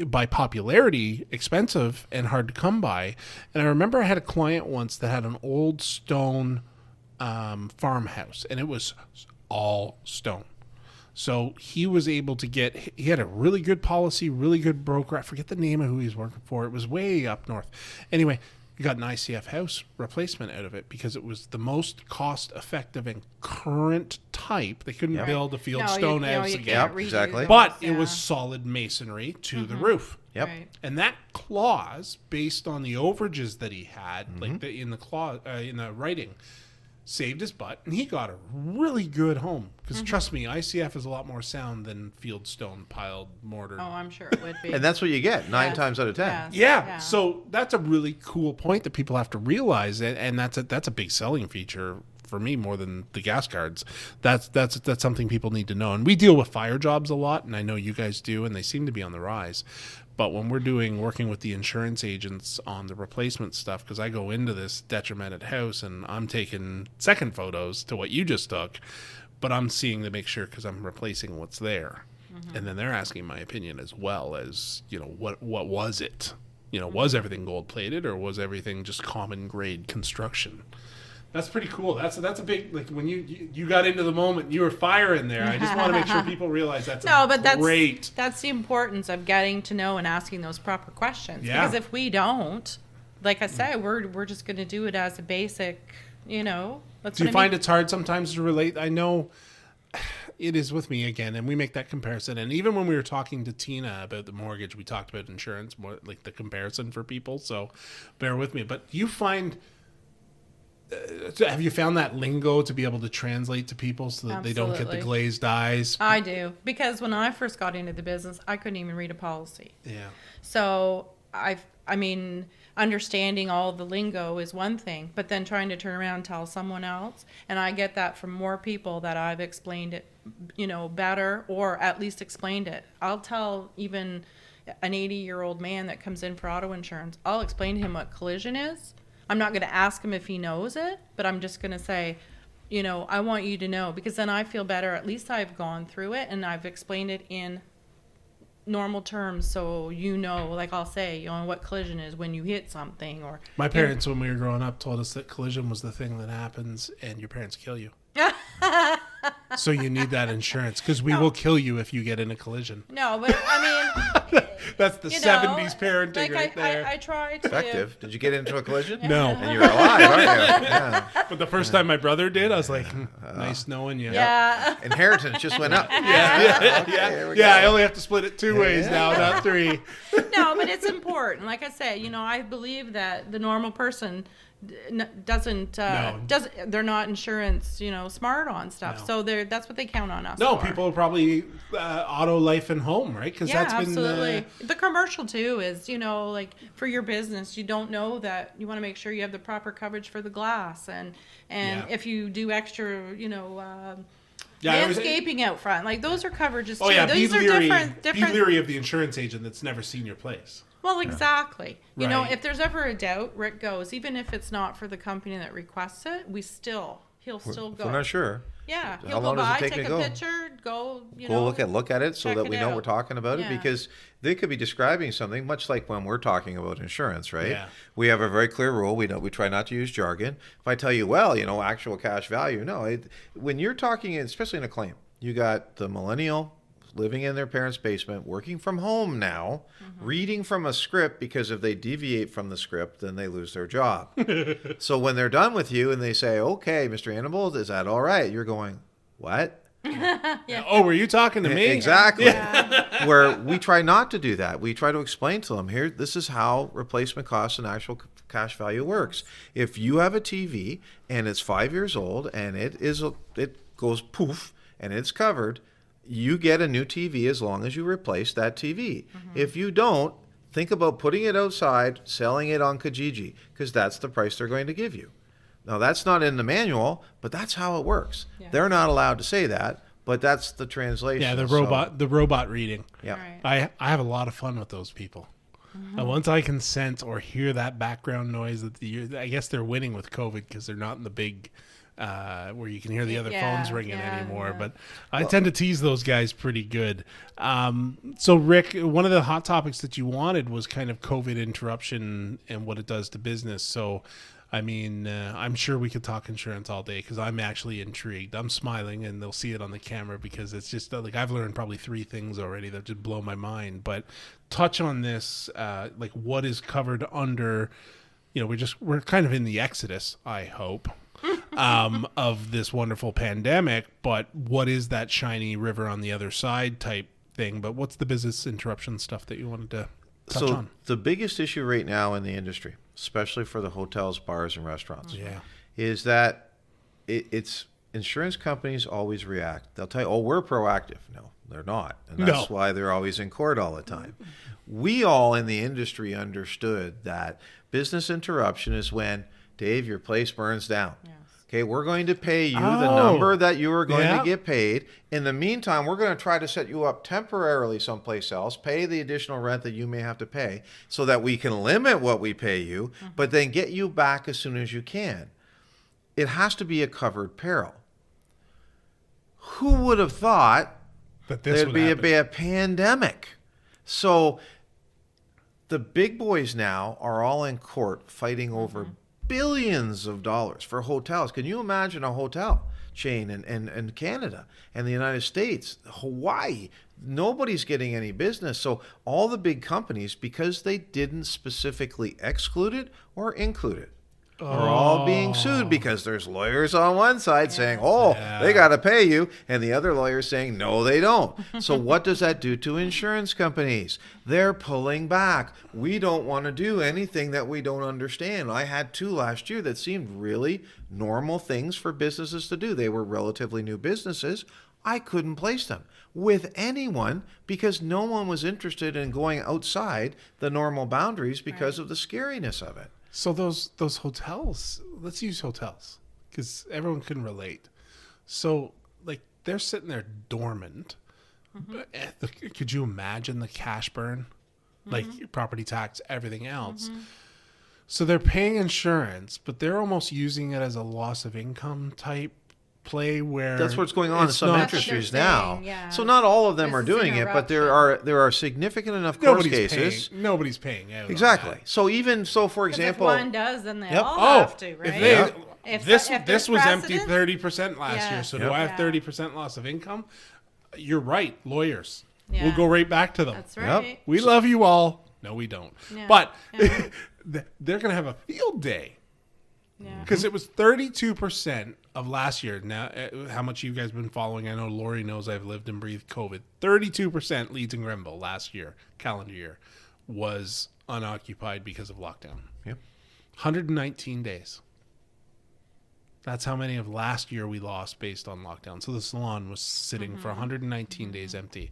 by popularity expensive and hard to come by. And I remember I had a client once that had an old stone farmhouse, and it was all stone. So he was able to he had a really good policy, really good broker. I forget the name of who he was working for. It was way up north. Anyway, he got an ICF house replacement out of it because it was the most cost effective and current type. They couldn't build a field stone house you again. can't redo exactly. those, But it yeah. was solid masonry to the roof. Yep. Right. And that clause, based on the overages that he had, like in the clause in the writing, saved his butt, and he got a really good home. Because trust me, ICF is a lot more sound than field stone piled mortar. Oh, I'm sure it would be. And that's what you get 9 Yes. times out of 10. Yes. Yeah, so that's a really cool point that people have to realize, and that's a big selling feature for me more than the gas cards. That's something people need to know. And we deal with fire jobs a lot, and I know you guys do, and they seem to be on the rise. But when we're working with the insurance agents on the replacement stuff, because I go into this detrimented house and I'm taking second photos to what you just took, but I'm seeing to make sure because I'm replacing what's there. And then they're asking my opinion as well as, what was it? Was everything gold plated or was everything just common grade construction? That's pretty cool. That's a big, like when you got into the moment, you were firing there. I just want to make sure people realize that's great. That's the importance of getting to know and asking those proper questions. Yeah. Because if we don't, like I said, we're just going to do it as a basic, That's Do you what I find mean. it's hard sometimes to relate? I know it is with me again, and we make that comparison. And even when we were talking to Tina about the mortgage, we talked about insurance, more like the comparison for people. So bear with me. But you find... have you found that lingo to be able to translate to people so that they don't get the Absolutely. glazed eyes? I do. Because when I first got into the business, I couldn't even read a policy. Yeah. So I mean, understanding all the lingo is one thing, but then trying to turn around and tell someone else, and I get that from more people that I've explained it, better, or at least explained it. I'll tell even an 80-year-old man that comes in for auto insurance, I'll explain to him what collision is. I'm not going to ask him if he knows it, but I'm just going to say, I want you to know, because then I feel better. At least I've gone through it and I've explained it in normal terms, so like I'll say, what collision is when you hit something. Or my parents, when we were growing up, told us that collision was the thing that happens and your parents kill you. So you need that insurance, because we will kill you if you get in a collision. No, but I mean, that's the 70s parenting like right there. I try to. Effective. Did you get into a collision? No. And you're alive, aren't you? Yeah. But the first time my brother did, I was like, nice knowing you. Yeah. Inheritance just went up. Yeah, I only have to split it 2 ways now, not 3. No, but it's important. Like I say, I believe that the normal person doesn't they're not insurance smart on stuff, so that's what they count on us for. People are probably auto, life, and home, right? Because that's absolutely. been the commercial too is like for your business, you don't know that you want to make sure you have the proper coverage for the glass, and if you do extra landscaping out front, like those are coverages too. These are different. Be leery of the insurance agent that's never seen your place. Well, exactly. Right. If there's ever a doubt, Rick goes. Even if it's not for the company that requests it, he'll still go. We're not sure. Yeah, How he'll long go does it by, take take to a go? picture, go. Look at it so check that it we know out. we're talking about it, Yeah. because they could be describing something much like when we're talking about insurance, right? Yeah. We have a very clear rule. We try not to use jargon. If I tell you, actual cash value, when you're talking, especially in a claim, you got the millennial living in their parents' basement, working from home now, reading from a script, because if they deviate from the script, then they lose their job. So when they're done with you and they say, okay, Mr. Annable, is that all right? You're going, what? Oh, were you talking to me? Exactly. Yeah. Where we try not to do that. We try to explain to them, this is how replacement cost and actual cash value works. If you have a TV and it's 5 years old and it goes poof and it's covered, you get a new TV as long as you replace that TV. If you don't, think about putting it outside, selling it on Kijiji, because that's the price they're going to give you. Now, that's not in the manual, but that's how it works. Yeah. They're not allowed to say that, but that's the translation. Yeah, the robot reading. Yeah. Right. I have a lot of fun with those people. And once I can sense or hear that background noise, I guess they're winning with COVID, because they're not in the big where you can hear the other phones ringing anymore. Yeah. But I tend to tease those guys pretty good. So Rick, one of the hot topics that you wanted was kind of COVID interruption and what it does to business. So, I mean, I'm sure we could talk insurance all day, because I'm actually intrigued. I'm smiling, and they'll see it on the camera, because it's just like I've learned probably 3 things already that just blow my mind. But touch on this, like what is covered under, we're kind of in the exodus, I hope. Of this wonderful pandemic, but what is that shiny river on the other side type thing? But what's the business interruption stuff that you wanted to touch on? The biggest issue right now in the industry, especially for the hotels, bars, and restaurants, is that it's insurance companies always react. They'll tell you, oh, we're proactive. No, they're not. And that's why they're always in court all the time. We all in the industry understood that business interruption is when, Dave, your place burns down. Yes. Okay, we're going to pay you the number that you are going to get paid. In the meantime, we're going to try to set you up temporarily someplace else, pay the additional rent that you may have to pay, so that we can limit what we pay you, but then get you back as soon as you can. It has to be a covered peril. Who would have thought that there'd be a pandemic? So the big boys now are all in court fighting over billions of dollars for hotels. Can you imagine a hotel chain in Canada and the United States, Hawaii? Nobody's getting any business. So all the big companies, because they didn't specifically exclude it or include it, are all being sued, because there's lawyers on one side saying, they got to pay you, and the other lawyers saying, no, they don't. So what does that do to insurance companies? They're pulling back. We don't want to do anything that we don't understand. I had 2 last year that seemed really normal things for businesses to do. They were relatively new businesses. I couldn't place them with anyone because no one was interested in going outside the normal boundaries because of the scariness of it. So those hotels, let's use hotels because everyone can relate. So like they're sitting there dormant. Could you imagine the cash burn? Like property tax, everything else. So they're paying insurance, but they're almost using it as a loss of income type play where that's what's going on in some industries now. Yeah. So not all of them are This is doing it, but there are significant enough court cases. Nobody's paying out. Exactly. So for example, if one does, then they all have to, right? If this was empty 30% last year, so do I have 30% loss of income? You're right, lawyers. Yeah. We'll go right back to them. That's right. We love you all. No, we don't. Yeah. But they're going to have a field day. Because it was 32% of last year. Now, how much you guys been following? I know Laurie knows I've lived and breathed COVID. 32% Leeds and Grenville last year, calendar year, was unoccupied because of lockdown. Yep. 119 days. That's how many of last year we lost based on lockdown. So the salon was sitting for 119 days empty.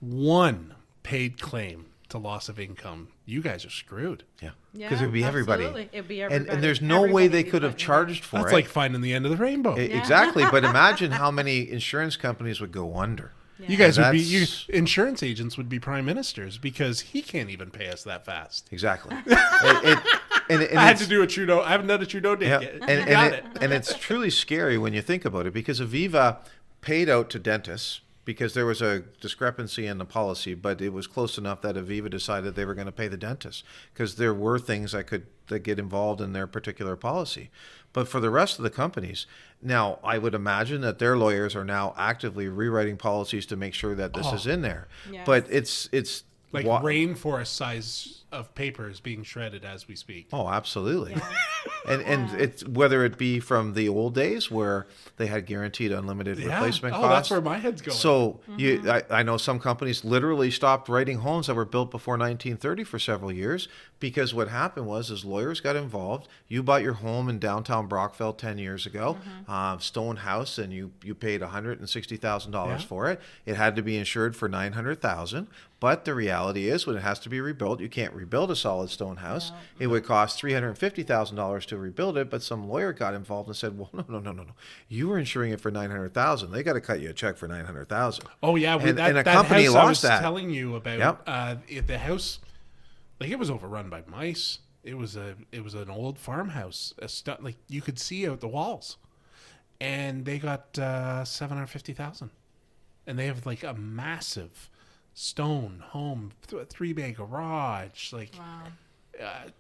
One paid claim to loss of income. You guys are screwed. Yeah. Because it would be everybody. It'd be everybody. And there's no way they could have charged for it. That's like finding the end of the rainbow. Exactly. But imagine how many insurance companies would go under. Yeah. You guys would be insurance agents would be prime ministers because he can't even pay us that fast. Exactly. I had to do a Trudeau. I haven't done a Trudeau date yet. And it's truly scary when you think about it because Aviva paid out to dentists because there was a discrepancy in the policy, but it was close enough that Aviva decided they were going to pay the dentists because there were things that get involved in their particular policy. But for the rest of the companies, now I would imagine that their lawyers are now actively rewriting policies to make sure that this is in there. Yes. But it's like rainforest size of paper is being shredded as we speak. Oh, absolutely. Yeah. And it's whether it be from the old days where they had guaranteed unlimited replacement costs. That's where my head's going. So I know some companies literally stopped writing homes that were built before 1930 for several years because what happened was lawyers got involved. You bought your home in downtown Brockville 10 years ago, stone house, and you paid $160,000 for it. It had to be insured for $900,000. But the reality is when it has to be rebuilt, you can't rebuild a solid stone house. No. It would cost $350,000 to rebuild it, but some lawyer got involved and said, well, no. You were insuring it for $900,000. They got to cut you a check for $900,000. Oh, yeah. And a company lost that. I was telling you about the house, like it was overrun by mice. It was an old farmhouse. Like you could see out the walls. And they got $750,000. And they have like a massive stone home, 3-bay garage, like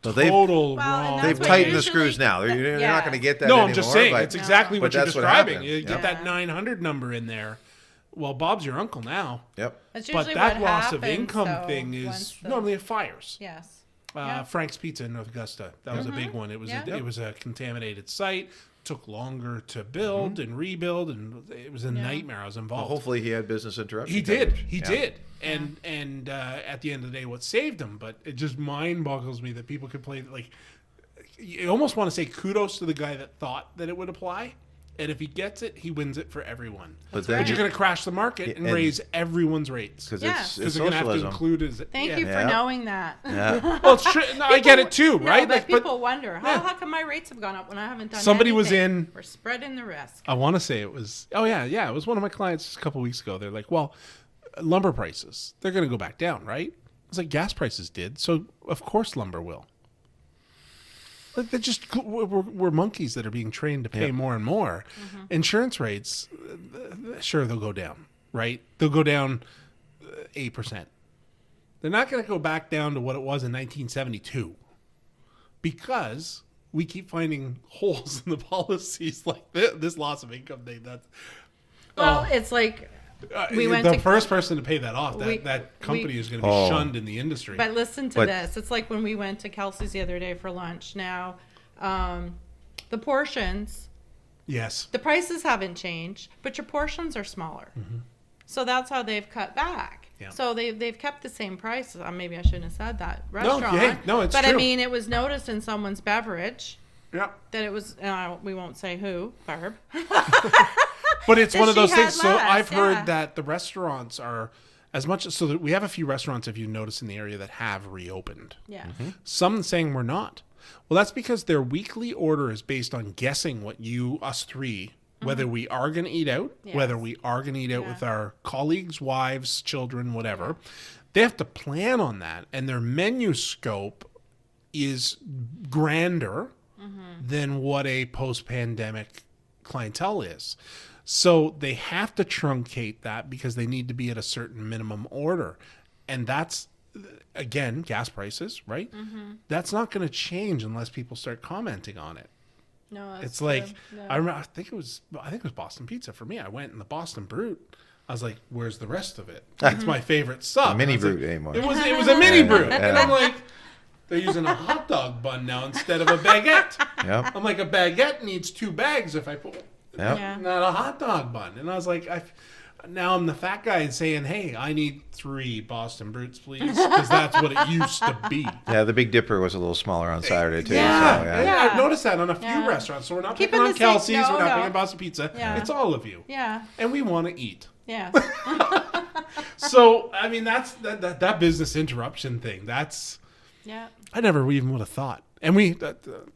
total wrong. They've tightened the screws now. You're not going to get that anymore. I'm just saying it's exactly what you're describing. What you get that 900 number in there. Well, Bob's your uncle now. Yep. But that loss of income thing is normally it fires. Yes. Frank's Pizza in North Augusta. That was a big one. It was a contaminated site. Took longer to build and rebuild, and it was a nightmare. I was involved. Well, hopefully, he had business interruption. He did. And at the end of the day, what saved him? But it just mind boggles me that people could play like. You almost want to say kudos to the guy that thought that it would apply. And if he gets it, he wins it for everyone. But you're going to crash the market and raise everyone's rates. Because it's they're going to have to include his... Thank you for knowing that. Yeah. Well, it's true. No, I get it too, right? But people wonder, how come my rates have gone up when I haven't done Somebody anything? was in... We're spreading the risk. I want to say it was... Oh, yeah. It was one of my clients a couple weeks ago. They're like, well, lumber prices, they're going to go back down, right? I was like, gas prices did. So, of course, lumber will. Like we're monkeys that are being trained to pay more and more. Insurance rates, sure, they'll go down, right? They'll go down 8%. They're not going to go back down to what it was in 1972 because we keep finding holes in the policies like this loss of income thing. It's like... the first person to pay that off, that company is going to be shunned in the industry. But listen to this. It's like when we went to Kelsey's the other day for lunch. Now, the portions, yes, the prices haven't changed, but your portions are smaller. So that's how they've cut back. Yeah. So they've kept the same prices. Maybe I shouldn't have said that. Restaurant. No, it's true. But I mean, it was noticed in someone's beverage. Yeah. That it was, we won't say who, Barb. But it's one of she those had things. So less, I've yeah. heard that the restaurants are as much so that we have a few restaurants, if you notice, in the area that have reopened. Yeah. Some saying we're not. Well, that's because their weekly order is based on guessing what us three, whether we are going to eat out, Yes. whether we are going to eat out with our colleagues, wives, children, whatever. They have to plan on that, and their menu scope is grander than what a post-pandemic clientele is. So they have to truncate that because they need to be at a certain minimum order. And that's, again, gas prices, right? That's not going to change unless people start commenting on it. No, It's true. like, No. I remember, I think it was Boston Pizza for me. I went in the Boston Brute. I was like, where's the rest of it? It's my favorite sub. Mini And I was Brute like, anymore. It was a mini Brute. Yeah. And I'm like, they're using a hot dog bun now instead of a baguette. Yep. I'm like, a baguette needs 2 bags if I put, Yep. Yeah. not a hot dog bun. And I was like, now I'm the fat guy saying, hey, I need 3 Boston Brutes, please, because that's what it used to be. Yeah, the Big Dipper was a little smaller on Saturday too. Yeah, So, Yeah. I've noticed that on a few Yeah. restaurants. So we're not Keep picking it on the same- Kelsey's, no, we're not no. picking Boston Pizza. Yeah. It's all of you. Yeah. And we want to eat. Yeah. So, I mean, that's that business interruption thing. That's, Yeah. I never even would have thought. And we,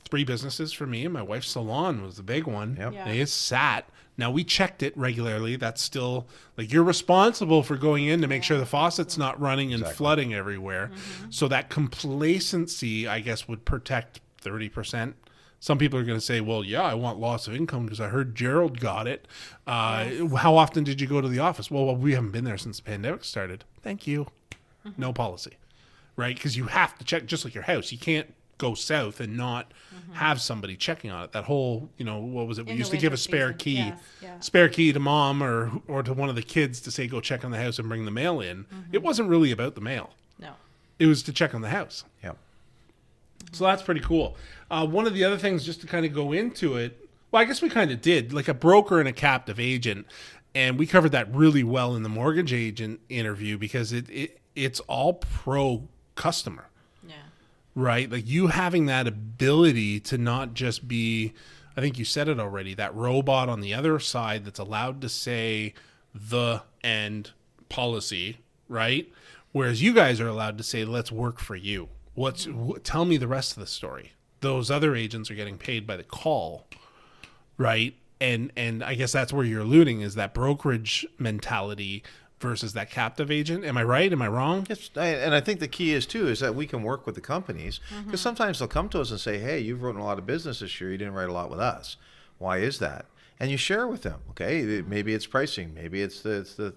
3 businesses for me, and my wife's salon was the big one. Yep. Yeah. They sat. Now, we checked it regularly. That's still, like, you're responsible for going in to make sure the faucet's not running and flooding everywhere. So that complacency, I guess, would protect 30%. Some people are going to say, well, yeah, I want loss of income because I heard Gerald got it. How often did you go to the office? Well, we haven't been there since the pandemic started. Thank you. No policy, right? Because you have to check, just like your house. You can't go south and not have somebody checking on it. That whole, what was it? We In used the to give a winter spare season. key, Yes, yeah. spare key to mom or to one of the kids to say, go check on the house and bring the mail in. It wasn't really about the mail. No. It was to check on the house. Yep. So that's pretty cool. One of the other things, just to kind of go into it, well, I guess we kind of did, like a broker and a captive agent, and we covered that really well in the mortgage agent interview because it's all pro customer, Yeah. right? Like you having that ability to not just be, I think you said it already, that robot on the other side that's allowed to say the end policy, right? Whereas you guys are allowed to say, let's work for you. Tell me the rest of the story. Those other agents are getting paid by the call, right? And I guess that's where you're alluding, is that brokerage mentality versus that captive agent. Am I right? Am I wrong? Yes, and I think the key is that we can work with the companies because sometimes they'll come to us and say, hey, you've written a lot of business this year. You didn't write a lot with us. Why is that? And you share with them. Okay, maybe it's pricing. Maybe it's the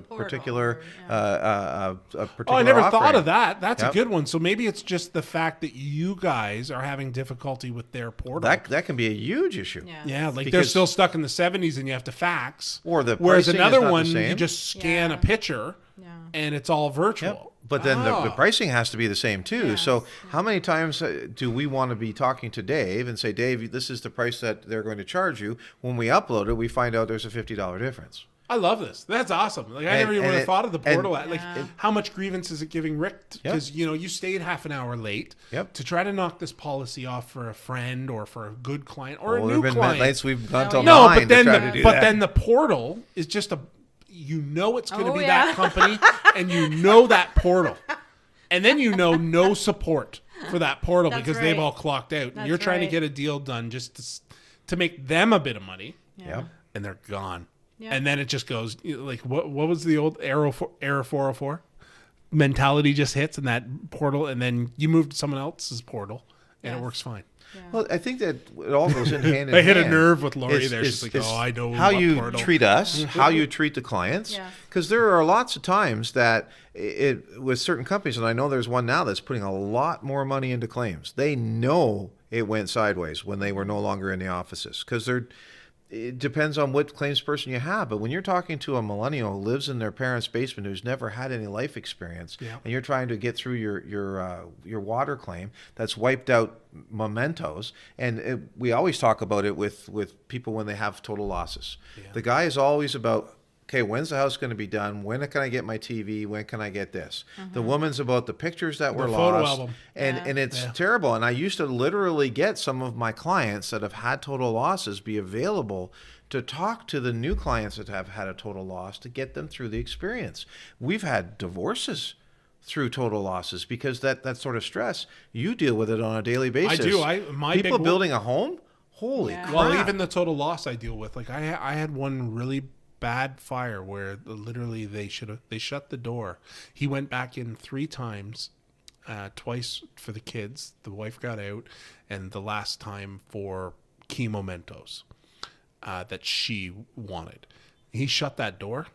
particular a particular Oh, I never offering. thought of that. That's Yep. a good one. So maybe it's just the fact that you guys are having difficulty with their portal. That can be a huge issue. Yeah. Yeah, like they're Because- still stuck in the 70s and you have to fax. Or the Whereas pricing another is not the one, same. you just scan Yeah. a picture Yeah. and it's all virtual. Yep. But then the pricing has to be the same too. Yes. So how many times do we want to be talking to Dave and say, Dave, this is the price that they're going to charge you? When we upload it, we find out there's a $50 difference. I love this. That's awesome. Like I And- never even and would have it- thought of the portal. and- Like how much grievance is it giving Rick? Because you stayed half an hour late Yep. to try to knock this policy off for a friend or for a good client or a Well, new there have been client. nights we've gone till No, 9 but then to try to do but that. then the portal is just it's going to Oh, be yeah. that company, and that portal, and then no support for that portal That's because they've right. all clocked out. And That's you're trying to right. get a deal done just to make them a bit of money, Yep. and they're gone. Yeah. And then it just goes like what was the old error 404 mentality just hits in that portal, and then you move to someone else's portal, and it Yes. works fine. Well, I think that it all goes in hand in I hit a hand. nerve with Laurie It's- there. She's like, it's "Oh, I know how what you portal." treat us, how you treat the clients. Yeah. Because there are lots of times that with certain companies, and I know there's one now that's putting a lot more money into claims. They know it went sideways when they were no longer in the offices because it depends on what claims person you have. But when you're talking to a millennial who lives in their parents' basement who's never had any life experience, and you're trying to get through your water claim that's wiped out mementos, we always talk about it with people when they have total losses. The guy is always about okay, when's the house going to be done? When can I get my TV? When can I get this? The woman's about the pictures that were photo lost. album. And it's terrible. And I used to literally get some of my clients that have had total losses be available to talk to the new clients that have had a total loss to get them through the experience. We've had divorces through total losses because that sort of stress, you deal with it on a daily basis. I do. People building a home? Holy crap. Well, even the total loss I deal with. Like I had one really bad fire where literally they shut the door. He went back in 3 times, twice for the kids. The wife got out, and the last time for key mementos that she wanted. He shut that door,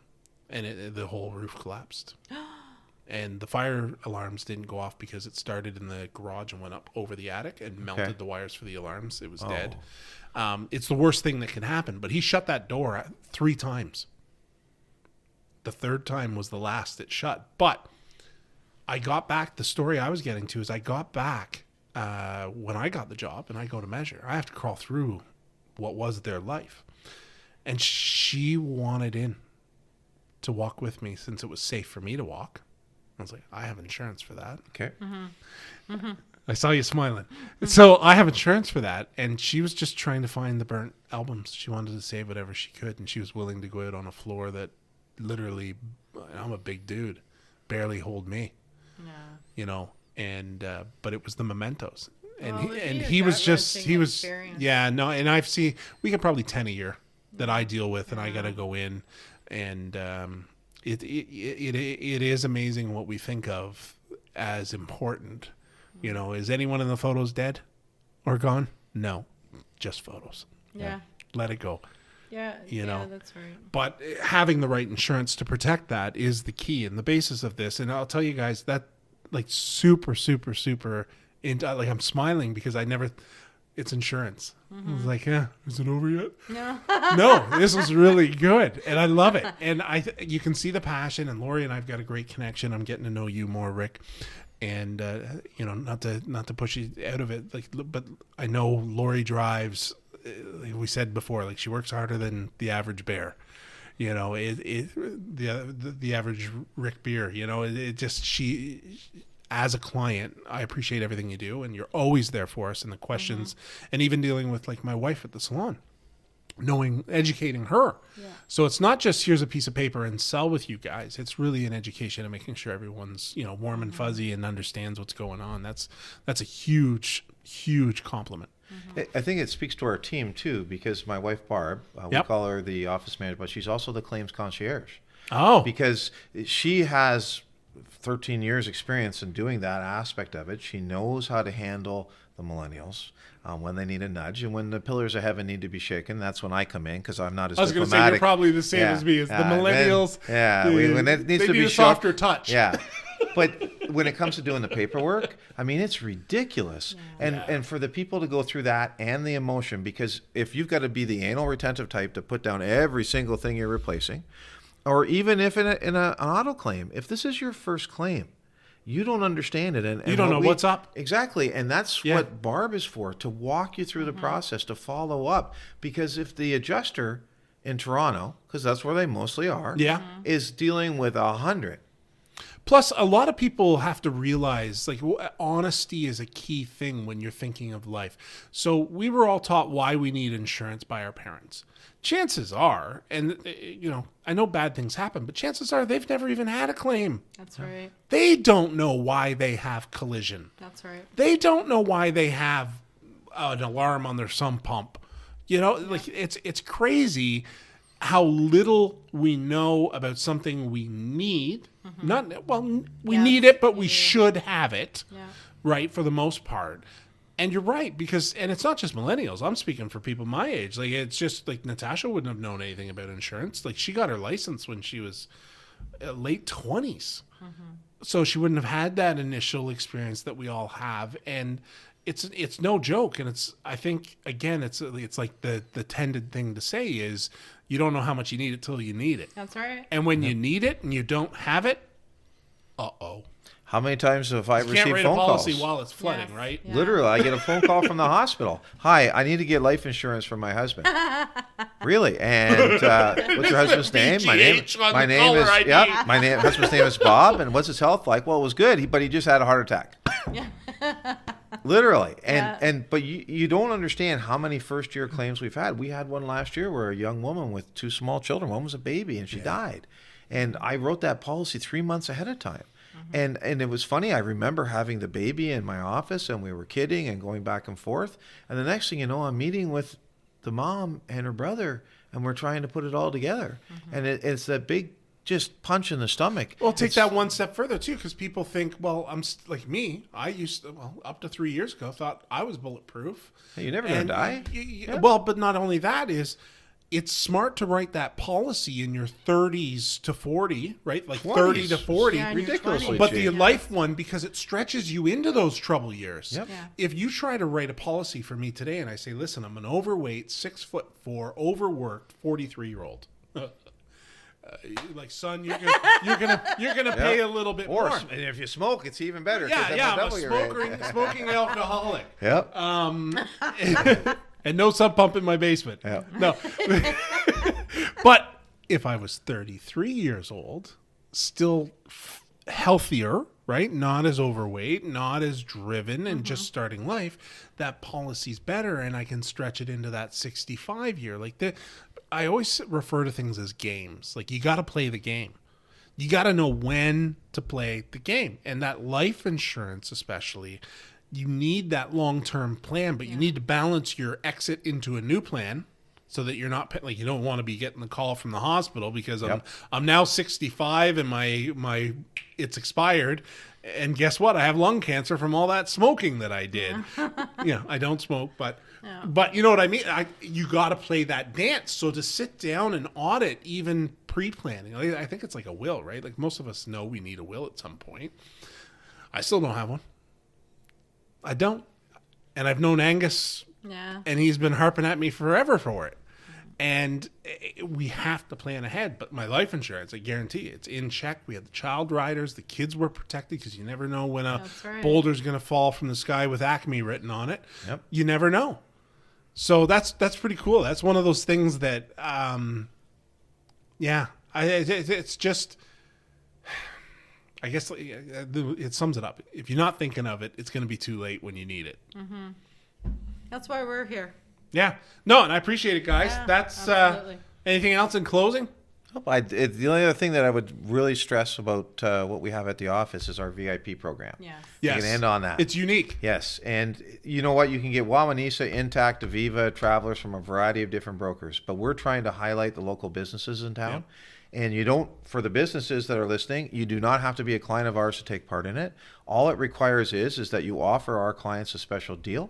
and the whole roof collapsed. And the fire alarms didn't go off because it started in the garage and went up over the attic and melted the wires for the alarms. It was dead. It's the worst thing that can happen. But he shut that door 3 times. The 3rd time was the last it shut. But I got back. The story I was getting to is I got back when I got the job and I go to measure. I have to crawl through what was their life. And she wanted in to walk with me since it was safe for me to walk. I was like, I have insurance for that. Okay. I saw you smiling. So I have insurance for that. And she was just trying to find the burnt albums. She wanted to save whatever she could. And she was willing to go out on a floor that literally, I'm a big dude, barely hold me. Yeah. You know, and, but it was the mementos. And he was and I've seen, we get probably 10 a year that I deal with, and I got to go in, and it is amazing what we think of as important. You know, is anyone in the photos dead or gone? No, just photos. Yeah. Let it go. Yeah. You know, that's right. But having the right insurance to protect that is the key and the basis of this. And I'll tell you guys that, like, super, super, super. Like, I'm smiling because it's insurance. I was like, is it over yet? No. No, this was really good. And I love it. And you can see the passion, and Laurie and I've got a great connection. I'm getting to know you more, Rick. And, you know, not to push you out of it, like, but I know Laurie drives, like we said before, like, she works harder than the average bear. You know, the average Rick Beer, you know, as a client, I appreciate everything you do, and you're always there for us in the questions, and even dealing with, like, my wife at the salon, educating her. Yeah. So it's not just here's a piece of paper and sell with you guys. It's really an education and making sure everyone's, you know, warm and fuzzy and understands what's going on. That's a huge, huge compliment. I think it speaks to our team too, because my wife Barb, we call her the office manager, but she's also the claims concierge. Oh, because she has 13 years experience in doing that aspect of it. She knows how to handle the millennials when they need a nudge, and when the pillars of heaven need to be shaken, that's when I come in, because I'm not as diplomatic. I was going to say, you're probably the same as me. As the millennials, when it needs to be a softer touch. Yeah. But when it comes to doing the paperwork, I mean, it's ridiculous. And for the people to go through that and the emotion, because if you've got to be the anal retentive type to put down every single thing you're replacing, or even if in an auto claim, if this is your first claim, you don't understand it. And you don't know what's up. Exactly. And that's what Barb is for, to walk you through the process, to follow up. Because if the adjuster in Toronto, because that's where they mostly are, is dealing with 100. Plus, a lot of people have to realize, like, honesty is a key thing when you're thinking of life. So we were all taught why we need insurance by our parents. Chances are, and, you know, I know bad things happen, but chances are they've never even had a claim. That's right. They don't know why they have collision. That's right. They don't know why they have an alarm on their sump pump. You know, like, it's crazy how little we know about something we need. We need it, but we should have it, right, for the most part. And you're right, because, and it's not just millennials. I'm speaking for people my age. Like, it's just like Natasha wouldn't have known anything about insurance. Like, she got her license when she was late 20s. So she wouldn't have had that initial experience that we all have. And it's no joke. And I think, again, it's like the tended thing to say is you don't know how much you need it till you need it. That's right. And when you need it and you don't have it, uh-oh. How many times have I received phone calls? You can't write a policy while it's flooding, right? Literally, I get a phone call from the hospital. Hi, I need to get life insurance for my husband. Really? And what's your husband's name? BGH on My the name caller is ID. yeah. Husband's name is Bob. And what's his health like? Well, it was good, but he just had a heart attack. Literally. But you don't understand how many first year claims we've had. We had one last year where a young woman with 2 small children, one was a baby, and she died. And I wrote that policy 3 months ahead of time. And it was funny. I remember having the baby in my office, and we were kidding and going back and forth. And the next thing you know, I'm meeting with the mom and her brother, and we're trying to put it all together. And it's that big just punch in the stomach. Well, take that one step further too, because people think, well, like me. I used to, up to 3 years ago, thought I was bulletproof. Hey, you're never gonna die. Well, but not only that is. It's smart to write that policy in your 30s to 40, right? Like 30 to 40. Yeah, Ridiculously But cheap. the life one, because it stretches you into those trouble years. Yep. Yeah. If you try to write a policy for me today and I say, listen, I'm an overweight, 6'4", overworked, 43-year-old. Like, son, you're gonna pay a little bit more. And if you smoke, it's even better. 'cause then Yeah, they'll I'm a double your rate. smoking alcoholic. Yep. And no sub pump in my basement. Yeah. No. But if I was 33 years old, still healthier, right? Not as overweight, not as driven, and just starting life, that policy's better, and I can stretch it into that 65 year. Like I always refer to things as games. Like, you got to play the game. You got to know when to play the game. And that life insurance, especially, you need that long-term plan, but you need to balance your exit into a new plan so that you're not, like, you don't want to be getting the call from the hospital because I'm now 65 and my it's expired, and guess what? I have lung cancer from all that smoking that I did. I don't smoke, but you know what I mean? You got to play that dance. So to sit down and audit even pre-planning, I think it's like a will, right? Like, most of us know we need a will at some point. I still don't have one. I don't. And I've known Angus, and he's been harping at me forever for it. And we have to plan ahead. But my life insurance, I guarantee you, it's in check. We had the child riders. The kids were protected, because you never know when a boulder's going to fall from the sky with Acme written on it. Yep. You never know. So that's pretty cool. That's one of those things that, it's just... I guess it sums it up. If you're not thinking of it, it's going to be too late when you need it. That's why we're here. Yeah. No, and I appreciate it, guys. Yeah, That's absolutely. Anything else in closing? The only other thing that I would really stress about what we have at the office is our VIP program. Yes. You can end on that. It's unique. Yes. And you know what? You can get Wawanesa, Intact, Aviva, Travelers from a variety of different brokers. But we're trying to highlight the local businesses in town. Yeah. And you don't, for the businesses that are listening, you do not have to be a client of ours to take part in it. All it requires is that you offer our clients a special deal.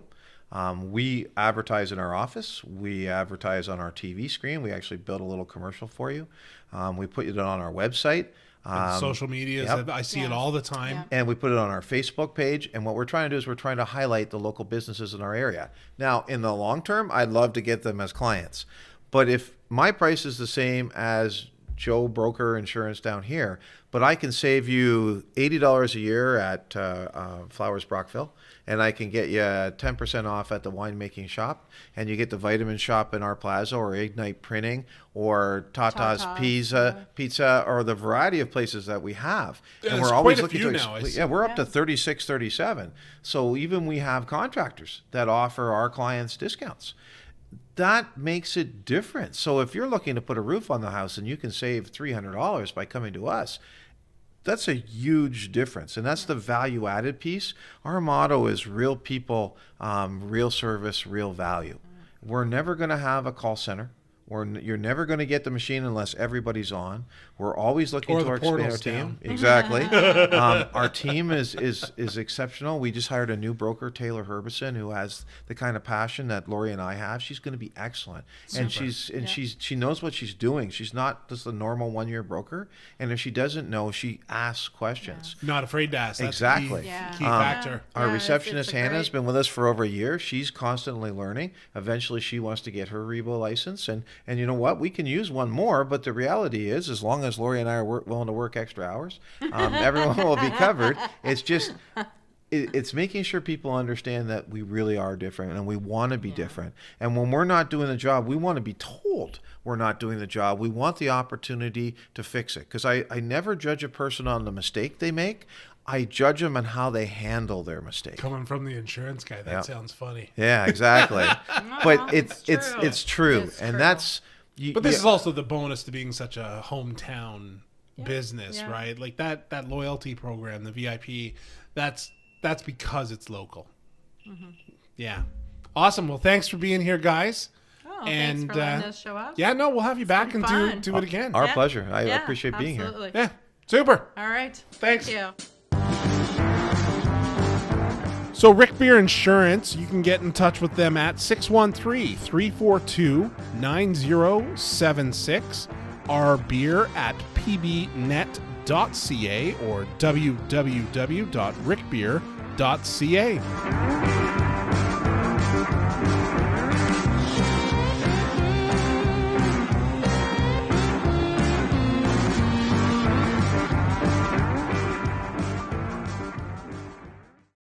We advertise in our office. We advertise on our TV screen. We actually build a little commercial for you. We put it on our website. Social media, I see it all the time. Yeah. And we put it on our Facebook page. And what we're trying to do is we're trying to highlight the local businesses in our area. Now, in the long term, I'd love to get them as clients. But if my price is the same as Joe Broker Insurance down here, but I can save you $80 a year at Flowers Brockville, and I can get you 10% off at the winemaking shop, and you get the vitamin shop in our plaza, or Ignite Printing, or Tata's Pizza, or the variety of places that we have. Yeah, and we're always quite a looking few to now, we're up to 36, 37. So even we have contractors that offer our clients discounts. That makes it different. So if you're looking to put a roof on the house and you can save $300 by coming to us, that's a huge difference. And that's the value added piece. Our motto is real people, real service, real value. We're never going to have a call center. You're never going to get the machine unless everybody's on. We're always looking to expand our team. Down. Exactly. Our team is exceptional. We just hired a new broker, Taylor Herbison, who has the kind of passion that Laurie and I have. She's going to be excellent. Super. And she knows what she's doing. She's not just a normal one-year broker. And if she doesn't know, she asks questions. Not afraid to ask. That's Exactly. the key factor. Our Yeah, receptionist, it's a Hannah, has great- been with us for over a year. She's constantly learning. Eventually, she wants to get her Rebo license. And you know what? We can use one more, but the reality is, as long as Laurie and I are willing to work extra hours, everyone will be covered. It's just it's making sure people understand that we really are different and we want to be different. And when we're not doing the job, we want to be told we're not doing the job. We want the opportunity to fix it. Because I never judge a person on the mistake they make. I judge them on how they handle their mistake. Coming from the insurance guy, that sounds funny. Yeah, exactly. But it's true. It's And true. that's... But this is also the bonus to being such a hometown business, right? Like that loyalty program, the VIP, that's because it's local. Mm-hmm. Yeah. Awesome. Well, thanks for being here, guys. Oh, thanks for letting us show up. Yeah, no, we'll have you back and do it again. Our pleasure. I appreciate being absolutely. here. Yeah. Super. All right. Thanks. Thank you. So Rick Beer Insurance, you can get in touch with them at 613-342-9076, rbeer@pbnet.ca or www.rickbeer.ca.